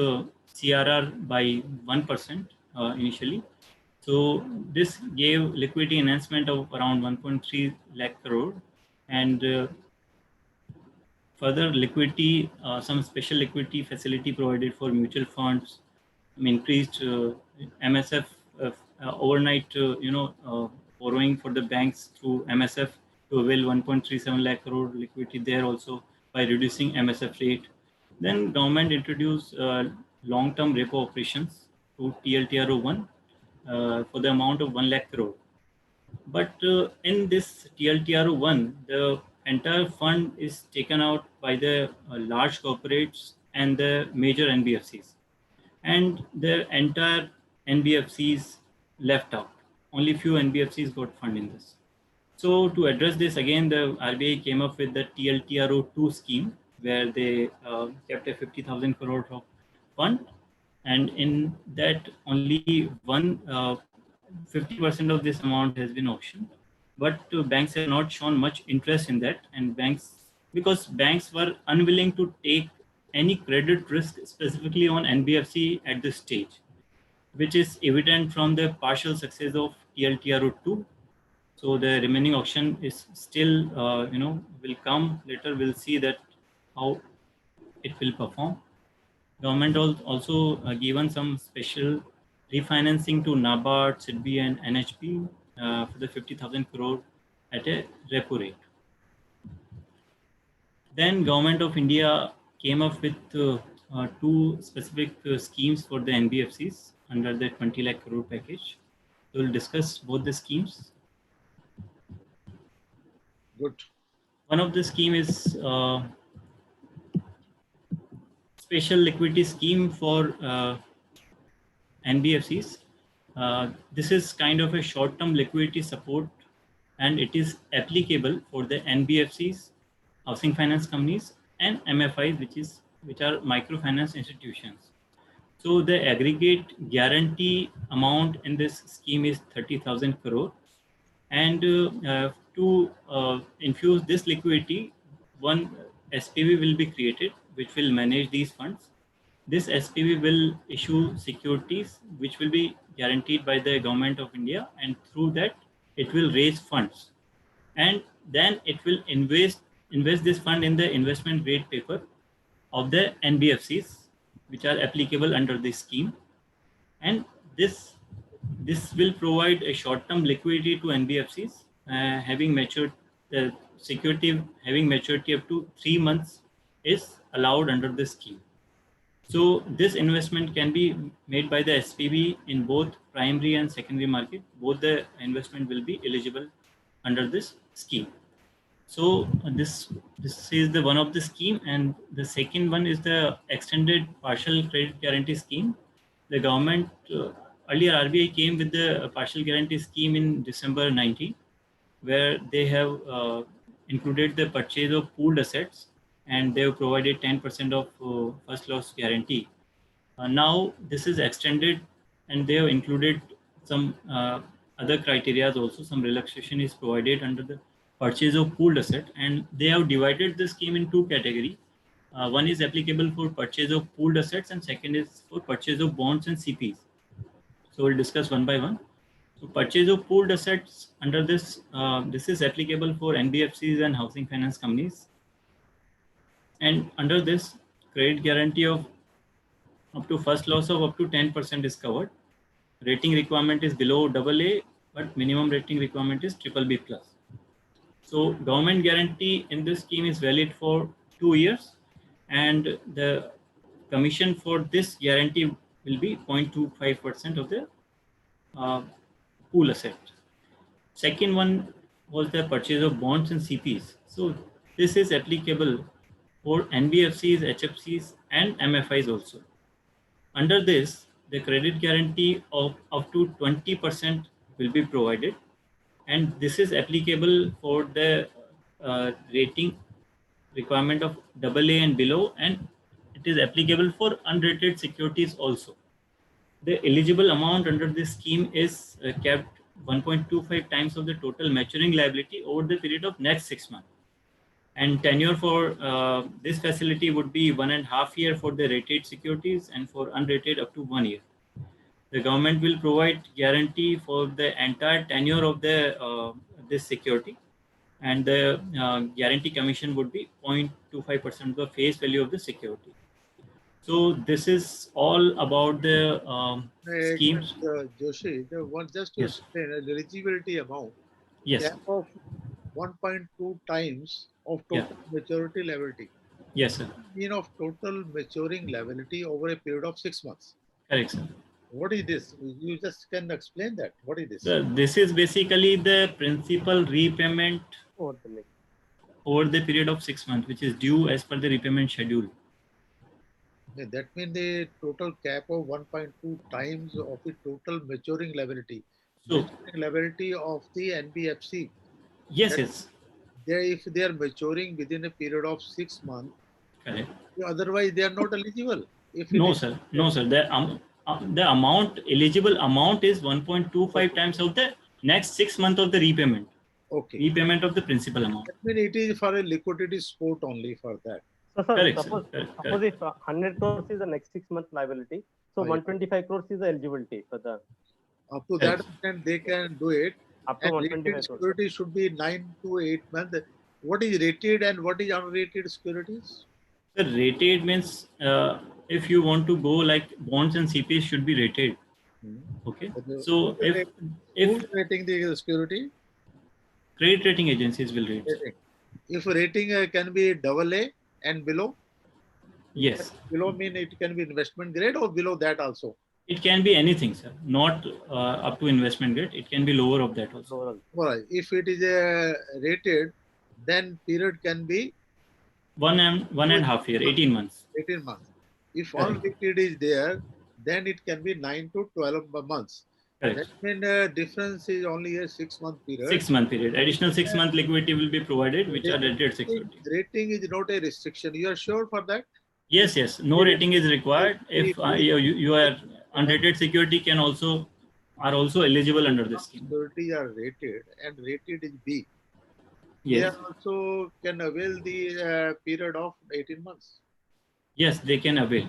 CRR by 1% initially. So this gave liquidity enhancement of around 1.3 lakh crore, and further liquidity, some special liquidity facility provided for mutual funds, increased MSF overnight, borrowing for the banks through MSF to avail 1.37 lakh crore liquidity there also by reducing MSF rate. Then government introduced long-term repo operations to TLTRO1 for the amount of 1 lakh crore. But in this TLTRO1, the entire fund is taken out by the large corporates and the major NBFCs. And the entire NBFCs left out. Only few NBFCs got fund in this. So to address this, again, the RBI came up with the TLTRO2 scheme, where they kept a 50,000 crore of fund. And in that, only 50% of this amount has been auctioned. But banks have not shown much interest in that. And because banks were unwilling to take any credit risk specifically on NBFC at this stage, which is evident from the partial success of TLTRO2. So the remaining auction is still, will come later. We'll see that how it will perform. Government also given some special refinancing to NABARD, SIDBI and NHB for the 50,000 crore at a repo rate. Then Government of India came up with two specific schemes for the NBFCs under the 20 lakh crore package. We'll discuss both the schemes. Good. One of the scheme is special liquidity scheme for NBFCs. This is kind of a short-term liquidity support, and it is applicable for the NBFCs, housing finance companies, and MFIs, which are microfinance institutions. So the aggregate guarantee amount in this scheme is 30,000 crore. And to infuse this liquidity, one SPV will be created, which will manage these funds. This SPV will issue securities, which will be guaranteed by the Government of India, and through that, it will raise funds. And then it will invest this fund in the investment grade paper of the NBFCs, which are applicable under this scheme. And this will provide a short-term liquidity to NBFCs, having matured, the security having maturity up to 3 months is allowed under this scheme. So this investment can be made by the SPV in both primary and secondary market. Both the investment will be eligible under this scheme. So this is the one of the scheme, and the second one is the extended partial credit guarantee scheme. The government earlier RBI came with the partial guarantee scheme in December 19, where they have included the purchase of pooled assets, and they have provided 10% of first loss guarantee. Now this is extended, and they have included some other criteria also. Some relaxation is provided under the purchase of pooled asset, and they have divided the scheme in two categories. One is applicable for purchase of pooled assets, and second is for purchase of bonds and CPs. So we'll discuss one by one. So purchase of pooled assets under this, this is applicable for NBFCs and housing finance companies. And under this, credit guarantee of up to first loss of up to 10% is covered. Rating requirement is below AA, but minimum rating requirement is BBB+. So government guarantee in this scheme is valid for 2 years, and the commission for this guarantee will be 0.25% of the pool asset. Second one was the purchase of bonds and CPs. So this is applicable for NBFCs, HFCs, and MFIs also. Under this, the credit guarantee of up to 20% will be provided, and this is applicable for the rating requirement of AA and below, and it is applicable for unrated securities also. The eligible amount under this scheme is kept 1.25 times of the total maturing liability over the period of next 6 months. And tenure for this facility would be 1.5 years for the rated securities, and for unrated up to 1 year. The government will provide guarantee for the entire tenure of the this security, and the guarantee commission would be 0.25% of the face value of the security. So this is all about the schemes. Joshi, the one just to Yes. explain, eligibility amount, Yes. cap of 1.2 times of total maturity liability. Yes, sir. Mean of total maturing liability over a period of 6 months. Correct, sir. What is this? You just can explain that. What is this? So this is basically the principal repayment over the period of 6 months, which is due as per the repayment schedule. Yeah, that means the total cap of 1.2 times of the total maturing liability. So Maturing liability of the NBFC. yes, yes. If they are maturing within a period of 6 months, Correct. otherwise they are not eligible. If No, sir. No, sir. The amount, eligible amount is 1.25 times of the next 6 months of the repayment. Okay. Repayment of the principal amount. That means it is for a liquidity support only for that. So, sir, Correct, sir. suppose, Correct, suppose if 100 crores is the next 6 month liability, so Oh, yeah. 125 crores is the eligibility for the Up to that extent, they can do it. up to And 125 rated crores. security should be 9 to 8 months. What is rated and what is unrated securities? The rated means if you want to go like bonds and CPs should be rated. Okay. So if Who's rating the security? credit rating agencies will rate. Rating. If rating can be AA and below, Yes. below mean it can be investment grade or below that also. It can be anything, sir. Not up to investment grade. It can be lower of that also. Overall. Alright. If it is rated, then period can be 1.5 year, 18 months. 18 months. If Correct. unrated is there, then it can be 9 to 12 months. Correct. That means difference is only a 6 month period. 6 month period. Additional 6 month liquidity will be provided, which are rated security. Rating is not a restriction. You are sure for that? Yes, yes. No rating is required. If you are unrated security are also eligible under this scheme. Security are rated and rated is B. Yes. They also can avail the period of 18 months. Yes, they can avail.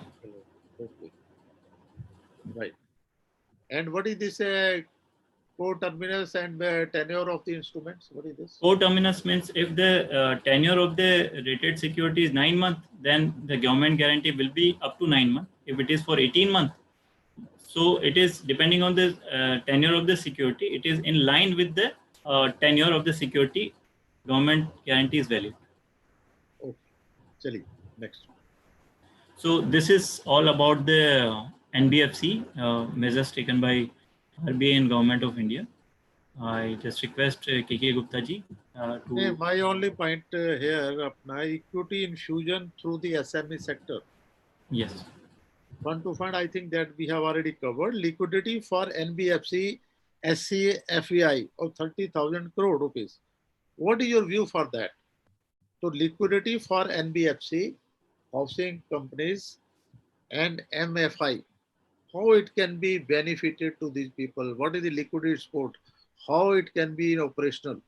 Okay. Right. And what is this co-terminus and tenure of the instruments? What is this? Co-terminus means if the tenure of the rated security is 9 months, then the government guarantee will be up to 9 months. If it is for 18 months, so it is depending on the tenure of the security, it is in line with the tenure of the security, government guarantee is valid. Okay. Chali. Next. So this is all about the NBFC measures taken by RBI and Government of India. I just request KK Gupta ji to. My only point here, equity infusion through the SME sector. Yes. Fund to fund, I think that we have already covered. Liquidity for NBFC SCFEI of 30,000 crore rupees. What is your view for that? So liquidity for NBFC, housing companies and MFI, how it can be benefited to these people? What is the liquidity support? How it can be operational?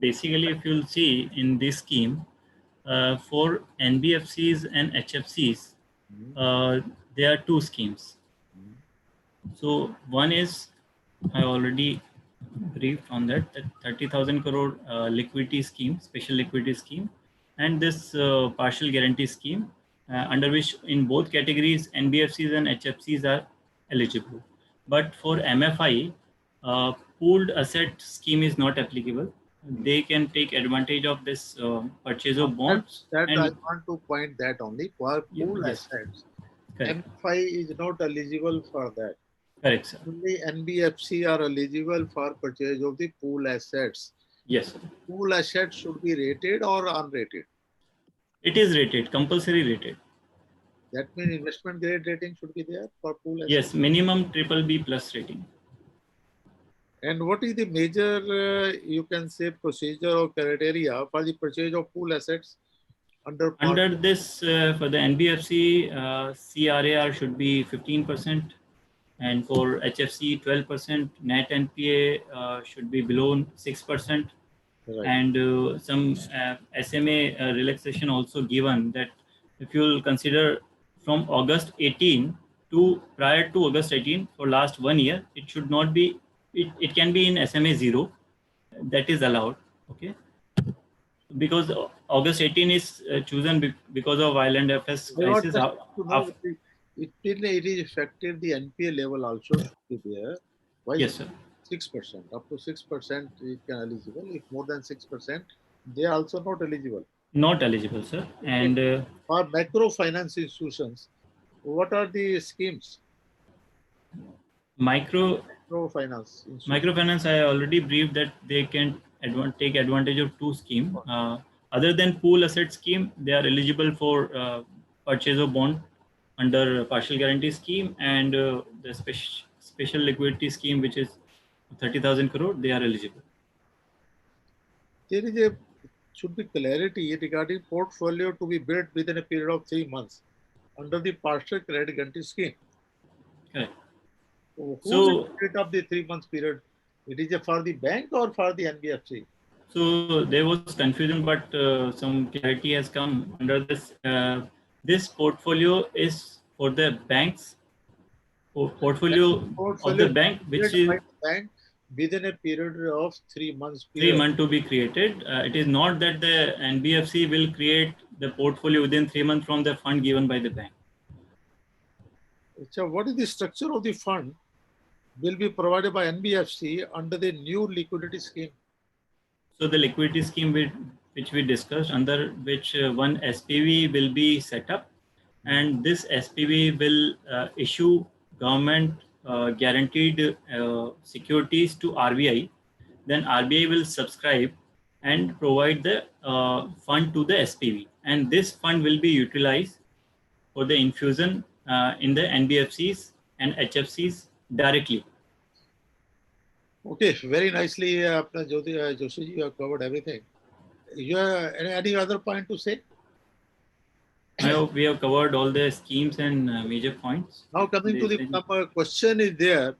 basically, if you'll see in this scheme, for NBFCs and HFCs, there are two schemes. So one is, I already briefed on that 30,000 crore liquidity scheme, special liquidity scheme, and this partial guarantee scheme, under which in both categories NBFCs and HFCs are eligible. But for MFI, pooled asset scheme is not applicable. They can take advantage of this purchase of bonds. That and I want to point that only for pool yes, assets. correct. MFI is not eligible for that. Correct, sir. Only NBFC are eligible for purchase of the pool assets. Yes, sir. Pool assets should be rated or unrated. It is rated, compulsory rated. That means investment grade rating should be there for pool assets. Yes, minimum BBB plus rating. And what is the major, you can say, procedure or criteria for the purchase of pool assets under this, for the NBFC, CRAR should be 15%, and for HFC 12%. Net NPA should be below 6%, Right. and some SMA relaxation also given, that if you'll consider from August 18 to prior to August 18 for last 1 year, it should not be. It can be in SMA 0. That is allowed. Okay. Because August 18 is chosen because of Island FS crisis. It is affected the NPA level also should be there. Why? Yes, sir. 6%. Up to 6% it can eligible. If more than 6%, they are also not eligible. Not eligible, sir. And for microfinance institutions, what are the schemes? Microfinance. Microfinance, I already briefed that they can take advantage of two schemes. Other than pool asset scheme, they are eligible for purchase of bond under partial guarantee scheme, and the special liquidity scheme, which is 30,000 crore, they are eligible. There is should be clarity regarding portfolio to be built within a period of 3 months under the partial credit guarantee scheme. Correct. So who will up the 3 months period? It is for the bank or for the NBFC? So there was confusion, but some clarity has come under this. This portfolio is for the banks. Portfolio of the bank, which is bank within a period of 3 months. 3 months to be created. It is not that the NBFC will create the portfolio within 3 months from the fund given by the bank. So what is the structure of the fund will be provided by NBFC under the new liquidity scheme? So the liquidity scheme which we discussed, under which one SPV will be set up, and this SPV will issue government guaranteed securities to RBI. Then RBI will subscribe and provide the fund to the SPV, and this fund will be utilized for the infusion in the NBFCs and HFCs directly. Okay, very nicely, Joshi, you have covered everything. You have any other point to say? I hope we have covered all the schemes and major points. Now coming to the question is there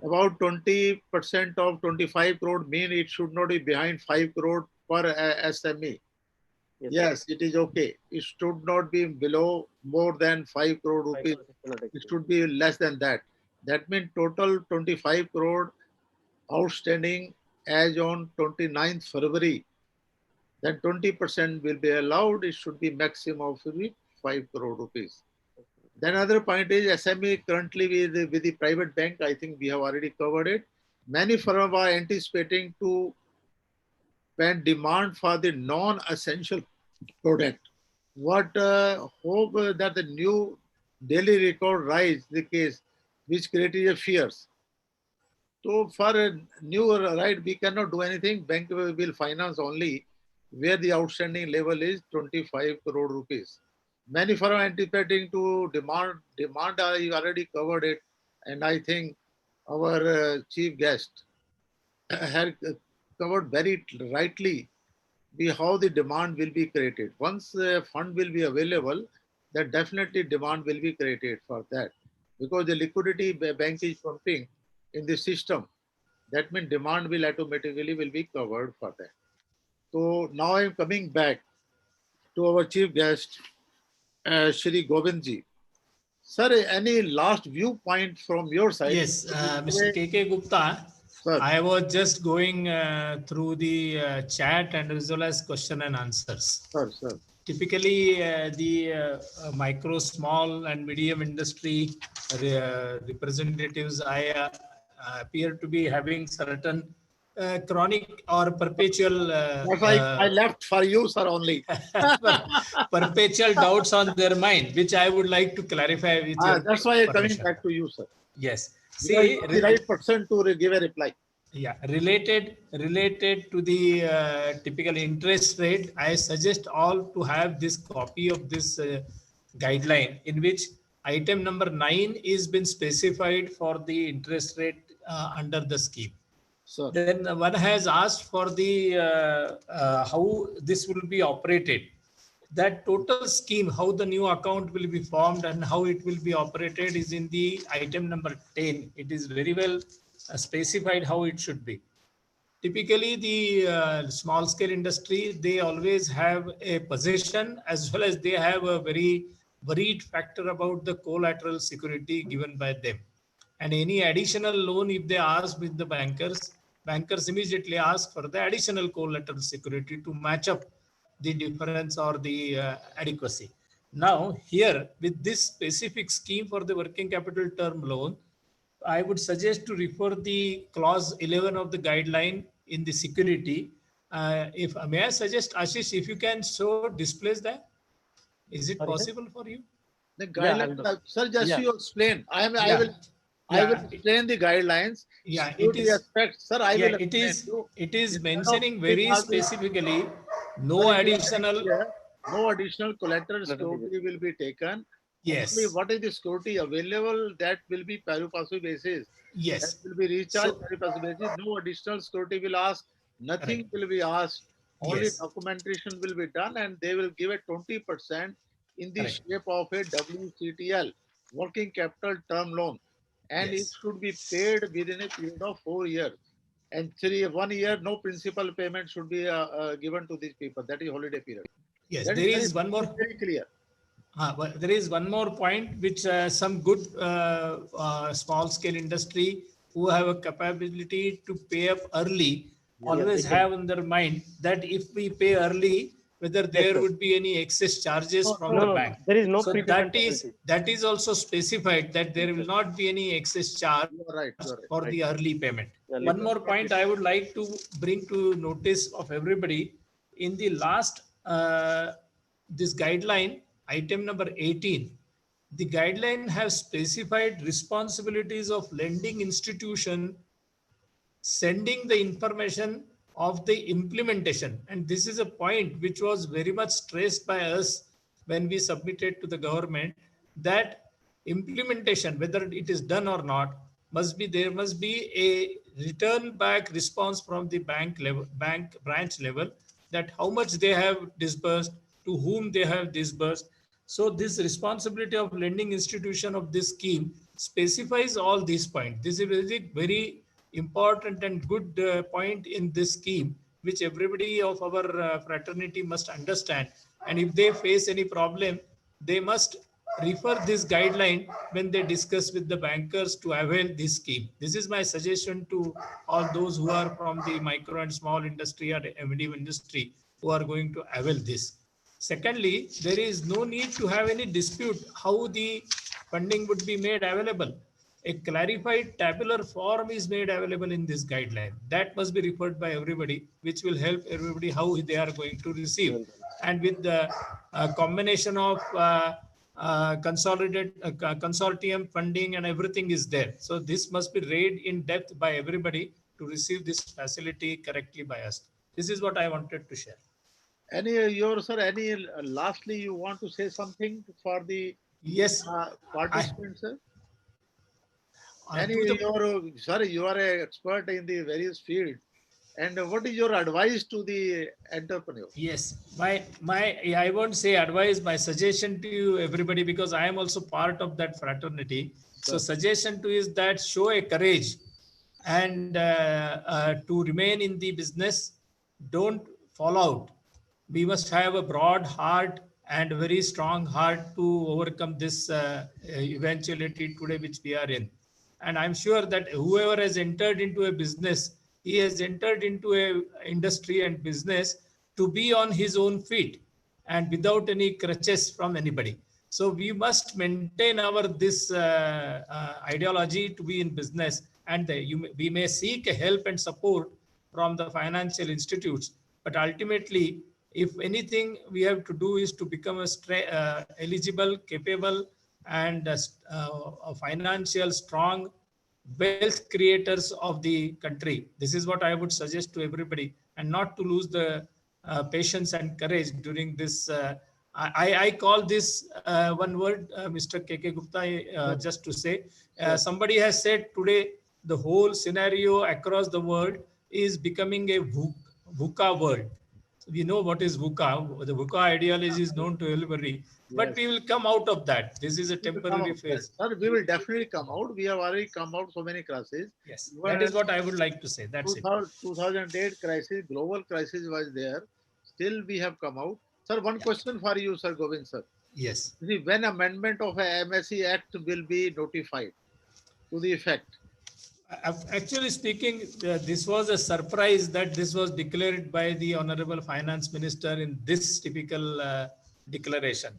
about 20% of 25 crore mean it should not be behind 5 crore per SME. Yes, it is okay. It should not be below more than 5 crore rupees. It should be less than that. That means total 25 crore outstanding as on 29th February. Then 20% will be allowed. It should be maximum of 5 crore rupees. Then other point is SME currently with the private bank. I think we have already covered it. Many firms are anticipating to when demand for the non-essential product. What hope that the new daily record rise the case, which created fears. So for a new right, we cannot do anything. Bank will finance only where the outstanding level is 25 crore rupees. Many firms are anticipating to demand. I already covered it, and I think our chief guest had covered very rightly how the demand will be created. Once the fund will be available, then definitely demand will be created for that. Because the liquidity bank is pumping in the system, that means demand will automatically be covered for that. So now I'm coming back to our chief guest, Shri Govind ji. Sir, any last viewpoint from your side? Yes, Mr. K.K. Gupta, Sir. I was just going through the chat and as well as question and answers. Sir. Typically, the micro, small, and medium industry representatives, I appear to be having certain chronic or perpetual That's why I left for you, sir, only. perpetual doubts on their mind, which I would like to clarify with your That's why I'm coming permission. back to you, sir. Yes. Because See, you are the right person to give a reply. yeah, related to the typical interest rate, I suggest all to have this copy of this guideline, in which item number 9 is been specified for the interest rate under the scheme. Sir. Then one has asked for the how this will be operated. That total scheme, how the new account will be formed and how it will be operated, is in the item number 10. It is very well specified how it should be. Typically, the small scale industry, they always have a possession as well as they have a very worried factor about the collateral security given by them. And any additional loan, if they ask with the bankers immediately ask for the additional collateral security to match up the difference or the adequacy. Now, here with this specific scheme for the working capital term loan, I would suggest to refer the clause 11 of the guideline in the security. If may I suggest, Ashish, if you can show displays that, is it possible for you? The guidelines, sir, just you explain. I will explain the guidelines. Yeah, security aspects, sir. I will. It is mentioning very specifically no additional. No additional collateral security will be taken. Yes. Only what is the security available, that will be pari passu basis. Yes. That will be recharged pari passu basis. No additional security will ask. Nothing will be asked. Only documentation will be done, and they will give a 20% in the shape of a WCTL, working capital term loan, and it should be paid within a period of 4 years. And 1 year, no principal payment should be given to these people. That is holiday period. Yes, that there is one more. Very clear. But there is one more point which some good small scale industry who have a capability to pay up early always have in their mind that if we pay early, whether there would be any excess charges from the bank. There is no so that is also specified that there will not be any excess charge for the early payment. One more point I would like to bring to notice of everybody. In the last this guideline, item number 18, the guideline has specified responsibilities of lending institution sending the information of the implementation. And this is a point which was very much stressed by us when we submitted to the government, that implementation, whether it is done or not, there must be a return back response from the bank branch level, that how much they have disbursed, to whom they have disbursed. So this responsibility of lending institution of this scheme specifies all these points. This is very, very important and good point in this scheme, which everybody of our fraternity must understand. And if they face any problem, they must refer this guideline when they discuss with the bankers to avail this scheme. This is my suggestion to all those who are from the micro and small industry or medium industry who are going to avail this. Secondly, there is no need to have any dispute how the funding would be made available. A clarified tabular form is made available in this guideline. That must be referred by everybody, which will help everybody how they are going to receive. And with the combination of consortium funding and everything is there. So this must be read in depth by everybody to receive this facility correctly by us. This is what I wanted to share. Lastly, you want to say something for the participants, sir? You are an expert in the various fields. And what is your advice to the entrepreneur? Yes, I won't say advice, my suggestion to you, everybody, because I am also part of that fraternity. So suggestion to is that show a courage and to remain in the business. Don't fallout. We must have a broad heart and a very strong heart to overcome this eventuality today which we are in. And I'm sure that whoever has entered into a business, he has entered into a industry and business to be on his own feet and without any crutches from anybody. So we must maintain our this ideology to be in business, and we may seek help and support from the financial institutes, but ultimately, if anything we have to do is to become a eligible, capable, and a financial strong wealth creators of the country. This is what I would suggest to everybody, and not to lose the patience and courage during this. I call this one word, Mr. K.K. Gupta, just to say, somebody has said today the whole scenario across the world is becoming a VUCA world. We know what is VUCA. The VUCA ideology is known to everybody, but we will come out of that. This is a temporary phase. Sir, we will definitely come out. We have already come out so many crises. Yes, that is what I would like to say. That's 2008 crisis, global crisis was there. Still, we have come out. Sir, one question for you, Sir Govind, sir. Yes. See, when amendment of a MSE Act will be notified to the effect? Actually speaking, this was a surprise that this was declared by the Honorable Finance Minister in this typical declaration,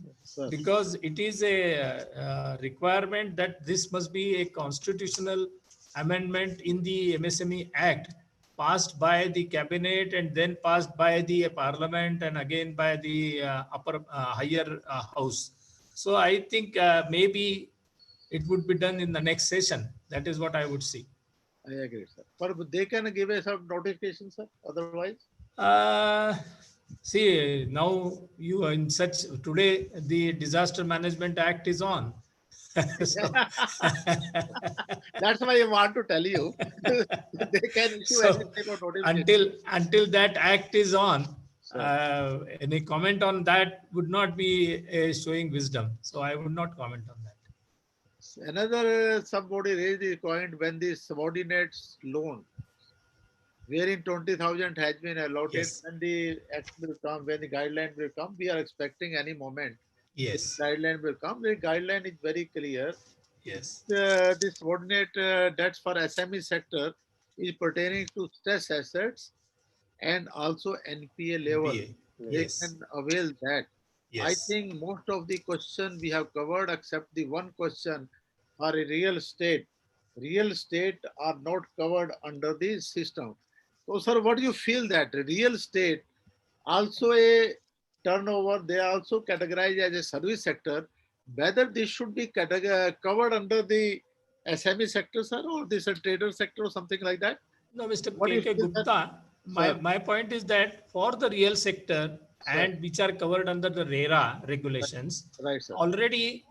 because it is a requirement that this must be a constitutional amendment in the MSME Act passed by the cabinet and then passed by the parliament and again by the higher house. So I think maybe it would be done in the next session. That is what I would see. I agree, sir. But they can give us some notification, sir, otherwise? See, now you are in such, today the Disaster Management Act is on. So, that's why I want to tell you. They can issue any type of notification. Until that act is on, any comment on that would not be showing wisdom. So I would not comment on that. Another somebody raised the point when the subordinate loan, wherein 20,000 has been allotted, Yes. when the act will come, when the guideline will come, we are expecting any moment. Yes. The guideline will come. The guideline is very clear. Yes. The subordinate debts for SME sector is pertaining to stress assets and also NPA level. They Yes. can avail that. Yes. I think most of the question we have covered, except the one question for a real estate. Real estate are not covered under this system. So, sir, what do you feel that real estate also a turnover? They are also categorized as a service sector. Whether this should be covered under the SME sector, sir, or this a trader sector or something like that? No, Mr. What do you K.K. feel, Gupta, sir? my point is that for the real sector, and which are covered under the RERA regulations, Right, sir. already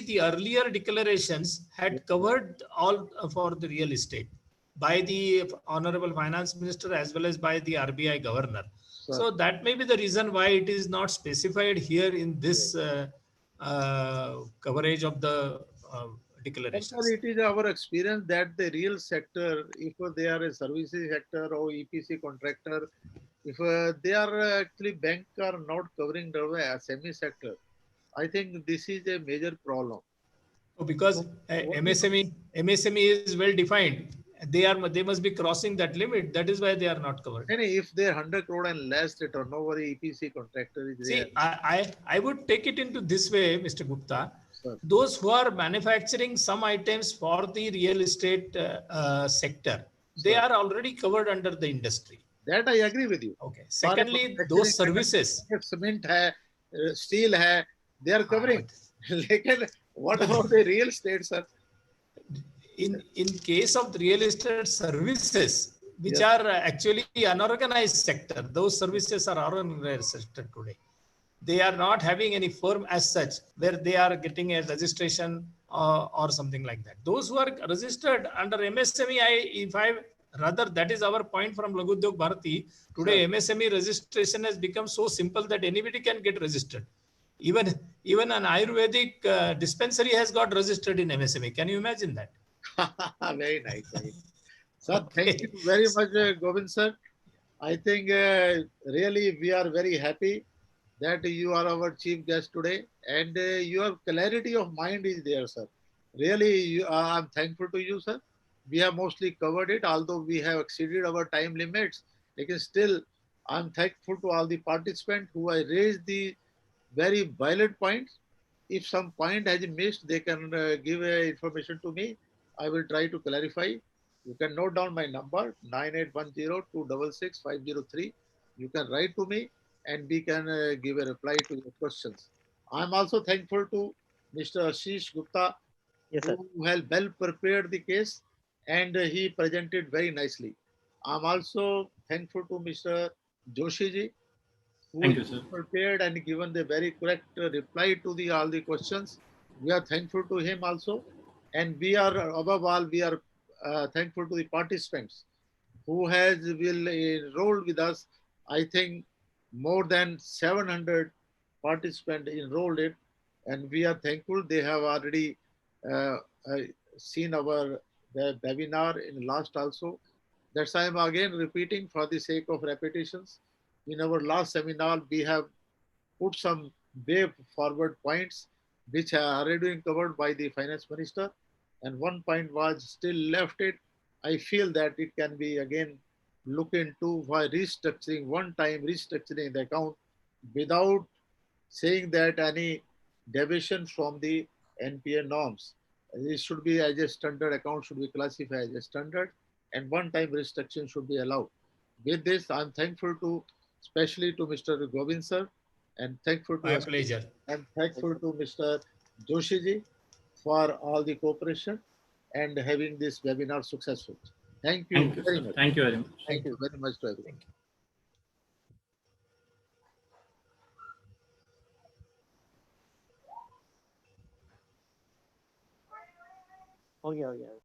the earlier declarations had covered all for the real estate by the Honorable Finance Minister as well as by the RBI Governor. Sir. So that may be the reason why it is not specified here in this coverage of the declarations. Sir, it is our experience that the real sector, if they are a services sector or EPC contractor, if they are actually bank are not covering the SME sector, I think this is a major problem. Because MSME is well defined. They must be crossing that limit. That is why they are not covered. And if they are 100 crore and less, the turnover EPC contractor is there. See, I would take it into this way, Mr. Gupta. Sir. Those who are manufacturing some items for the real estate sector, they are already covered under the industry. That I agree with you. Okay. Secondly, those services. Cement hai, steel hai, they are covering. What about the real estate, sir? In case of the real estate services, which are actually unorganized sector, those services are unorganized sector today. They are not having any firm as such where they are getting a registration or something like that. Those who are registered under MSME, that is our point from Laghu Udyog Bharati. Today, MSME registration has become so simple that anybody can get registered. Even an Ayurvedic dispensary has got registered in MSME. Can you imagine that? Very nice. Sir, thank you very much, Govind sir. I think really we are very happy that you are our chief guest today, and your clarity of mind is there, sir. Really, I'm thankful to you, sir. We have mostly covered it, although we have exceeded our time limits. Lekin still, I'm thankful to all the participants who have raised the very valid points. If some point has been missed, they can give information to me. I will try to clarify. You can note down my number 9810266503. You can write to me and we can give a reply to your questions. I'm also thankful to Mr. Ashish Gupta Yes, sir. who has well prepared the case and he presented very nicely. I'm also thankful to Mr. Joshi ji who Thank is you, sir. prepared and given the very correct reply to the all the questions. We are thankful to him also, and we are above all we are thankful to the participants who has will enroll with us. I think more than 700 participants enrolled it, and we are thankful they have already uh, uh, seen our the webinar in last also. That's why I'm again repeating for the sake of repetitions. In our last seminar, we have put some way forward points which are already been covered by the finance minister, and one point was still left it. I feel that it can be again looked into by restructuring, one time restructuring the account without saying that any deviation from the NPA norms. It should be as a standard account should be classified as a standard and one-time restriction should be allowed. With this, I'm thankful to, especially to Mr. Govind sir, and thankful to My Ashish, pleasure. and thankful to Mr. Joshi ji for all the cooperation and having this webinar successful. Thank you Thank you, very sir. much. Thank you very much. Thank Thank you. you very much to everyone. Thank you. Okay, okay.